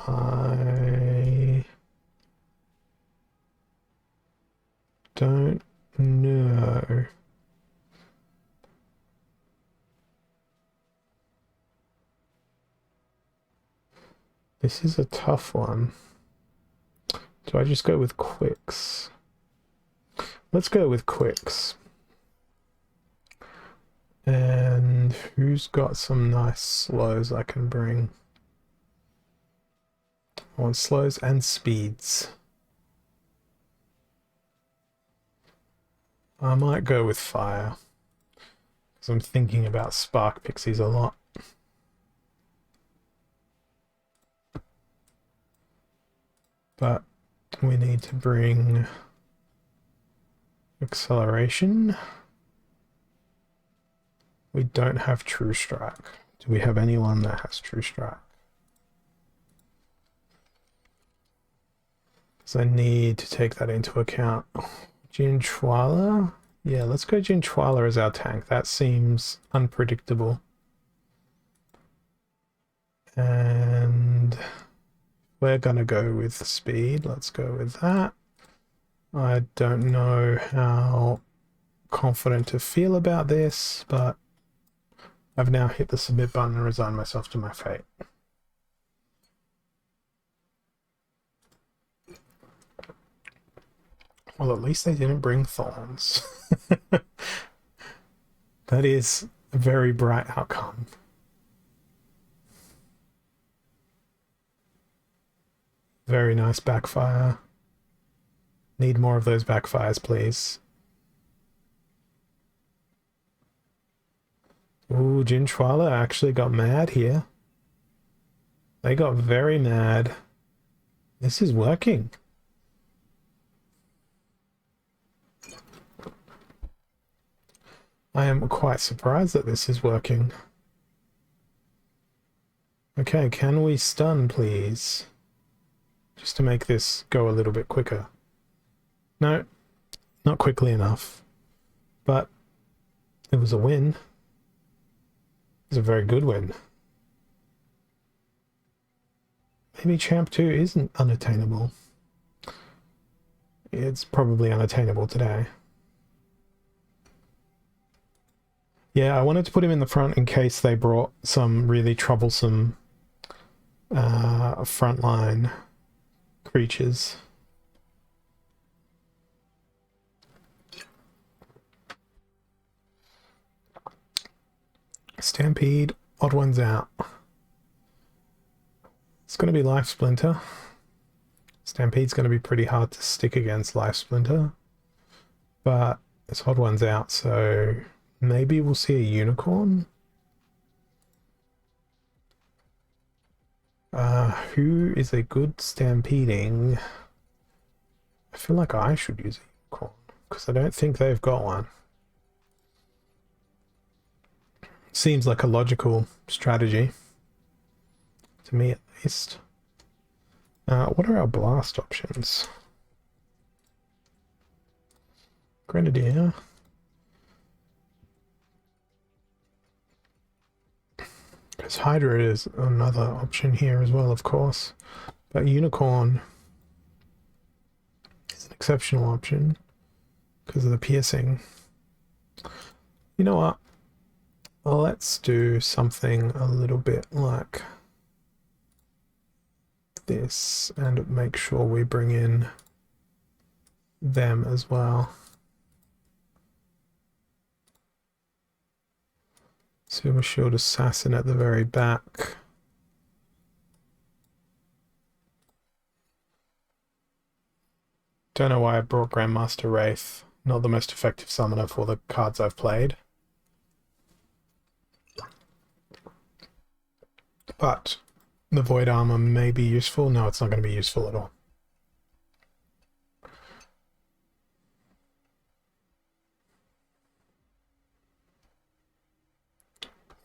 I don't know. This is a tough one. Do I just go with Quicks? Let's go with Quicks. And who's got some nice slows I can bring? I want slows and speeds. I might go with fire, because I'm thinking about Spark Pixies a lot. But we need to bring acceleration. We don't have True Strike. Do we have anyone that has True Strike? Because I need to take that into account. Jinchwala? Yeah, let's go Jinchwala as our tank. That seems unpredictable. And we're gonna go with speed. Let's go with that. I don't know how confident to feel about this, but I've now hit the submit button and resigned myself to my fate. Well, at least they didn't bring thorns. That is a very bright outcome. Very nice backfire. Need more of those backfires, please. Ooh, Jinchwala actually got mad here. They got very mad. This is working. I am quite surprised that this is working. Okay, can we stun, please? Just to make this go a little bit quicker. No, not quickly enough. But it was a win. It was a very good win. Maybe Champ 2 isn't unattainable. It's probably unattainable today. Yeah, I wanted to put him in the front in case they brought some really troublesome frontline creatures. Stampede, odd ones out. It's going to be Life Splinter. Stampede's going to be pretty hard to stick against Life Splinter. But it's odd ones out, so maybe we'll see a unicorn. Who is a good stampeding? I feel like I should use a unicorn, because I don't think they've got one. Seems like a logical strategy. To me, at least. What are our blast options? Grenadier. Because Hydra is another option here as well, of course. But Unicorn is an exceptional option because of the piercing. You know what? Let's do something a little bit like this and make sure we bring in them as well. Silver Shield Assassin at the very back. Don't know why I brought Grandmaster Wraith. Not the most effective summoner for the cards I've played. But the Void Armor may be useful. No, it's not going to be useful at all.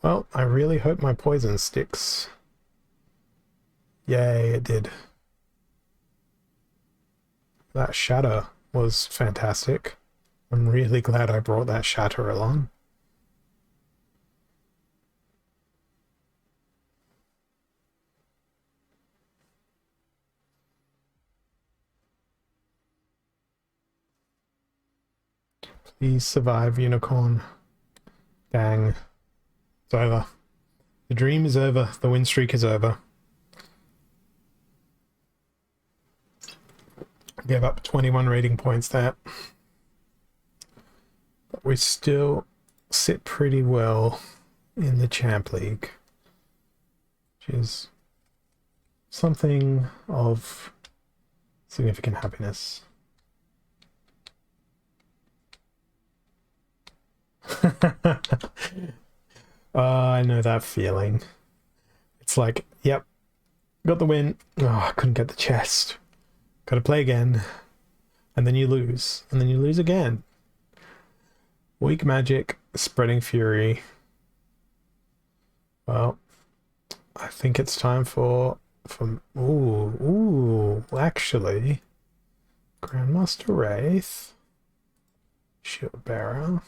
Well, I really hope my poison sticks. Yay, it did. That shatter was fantastic. I'm really glad I brought that shatter along. Please survive, Unicorn. Dang. It's over. The dream is over. The win streak is over. Gave up 21 rating points there. But we still sit pretty well in the Champ League, which is something of significant happiness. I know that feeling. It's like, yep, got the win. Oh, I couldn't get the chest. Got to play again. And then you lose. And then you lose again. Weak Magic, Spreading Fury. Well, I think it's time for actually, Grandmaster Wraith, Shield Bearer,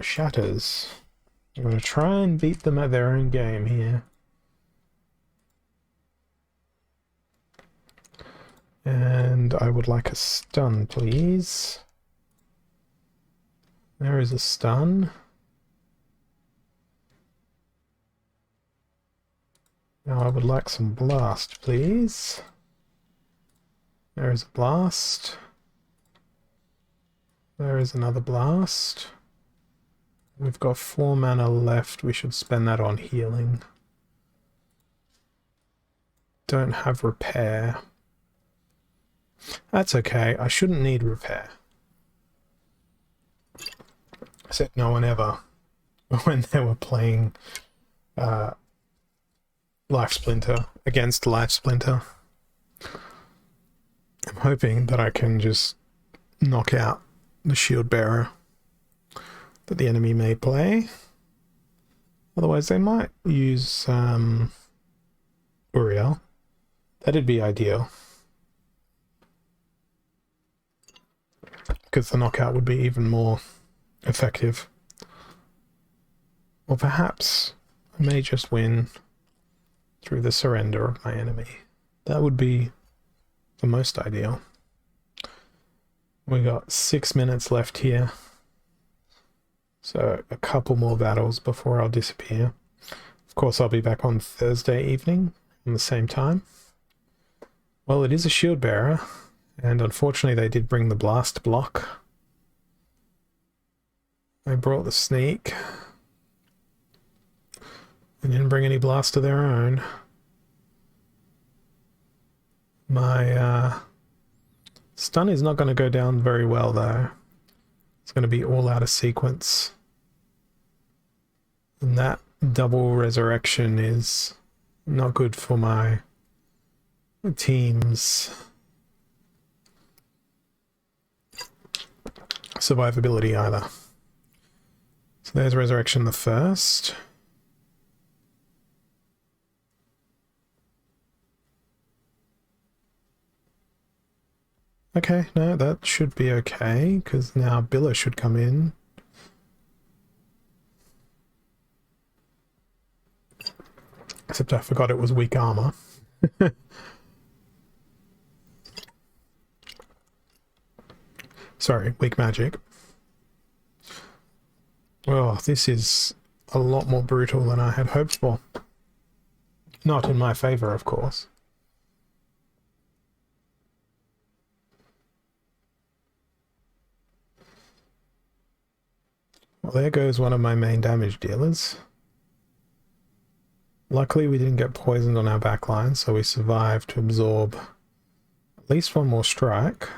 Shatters. I'm going to try and beat them at their own game here. And I would like a stun, please. There is a stun. Now I would like some blast, please. There is a blast. There is another blast. We've got 4 mana left. We should spend that on healing. Don't have repair. That's okay. I shouldn't need repair. Said no one ever when they were playing Life Splinter against Life Splinter. I'm hoping that I can just knock out the Shield Bearer that the enemy may play. Otherwise they might use Uriel. That'd be ideal, because the knockout would be even more effective. Or perhaps I may just win through the surrender of my enemy. That would be the most ideal. We got 6 minutes left here. So a couple more battles before I'll disappear. Of course, I'll be back on Thursday evening at the same time. Well, it is a Shield Bearer, and unfortunately they did bring the blast block. I brought the sneak. They didn't bring any blast of their own. My stun is not going to go down very well though. It's going to be all out of sequence. And that double resurrection is not good for my team's survivability either. So there's resurrection the first. Okay, no, that should be okay, because now Billa should come in. Except I forgot it was weak armor. Sorry, weak magic. Oh, this is a lot more brutal than I had hoped for. Not in my favor, of course. Well, there goes one of my main damage dealers. Luckily, we didn't get poisoned on our backline, so we survived to absorb at least one more strike.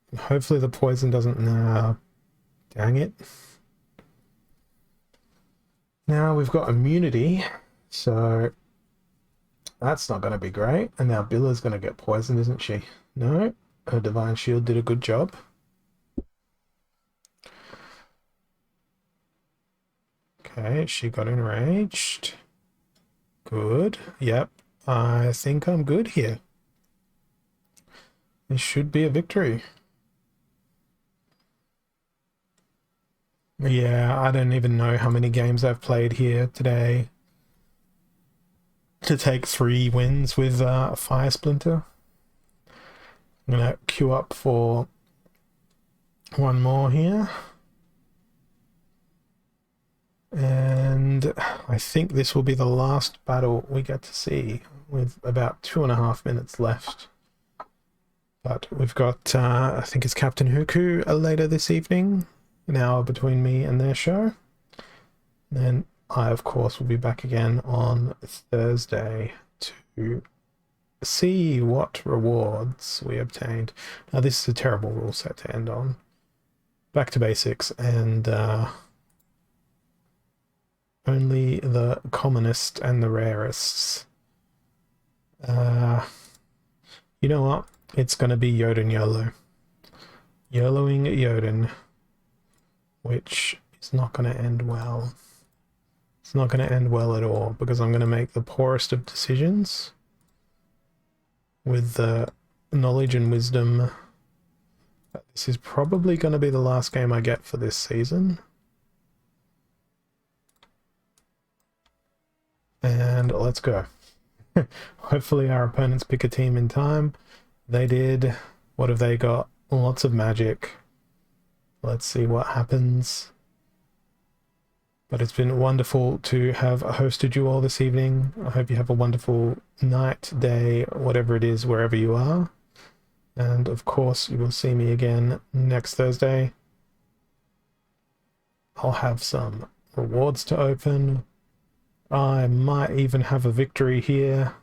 And hopefully the poison doesn't... dang it. Now we've got immunity, so that's not going to be great. And now Billa's going to get poisoned, isn't she? No, her Divine Shield did a good job. Okay, she got enraged. Good. Yep, I think I'm good here. This should be a victory. Yeah, I don't even know how many games I've played here today to take 3 wins with Fire Splinter. I'm gonna queue up for one more here. And I think this will be the last battle we get to see, with about 2.5 minutes left. But we've got, I think it's Captain Huku later this evening, an hour between me and their show. Then I, of course, will be back again on Thursday to see what rewards we obtained. Now, this is a terrible rule set to end on. Back to basics, and only the commonest and the rarest. You know what? It's going to be Yoden YOLO. YOLOing Yoden, which is not going to end well. It's not going to end well at all, because I'm going to make the poorest of decisions with the knowledge and wisdom that this is probably going to be the last game I get for this season. And let's go. Hopefully our opponents pick a team in time. They did. What have they got? Lots of magic. Let's see what happens. But it's been wonderful to have hosted you all this evening. I hope you have a wonderful night, day, whatever it is, wherever you are. And of course, you will see me again next Thursday. I'll have some rewards to open. I might even have a victory here.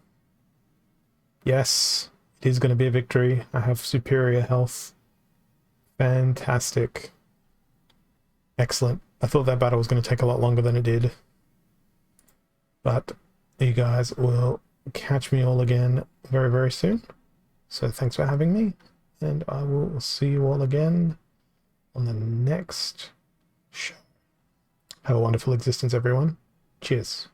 Yes, it is going to be a victory. I have superior health. Fantastic. Excellent. I thought that battle was going to take a lot longer than it did. But you guys will catch me all again very, very soon. So thanks for having me. And I will see you all again on the next show. Have a wonderful existence, everyone. Cheers.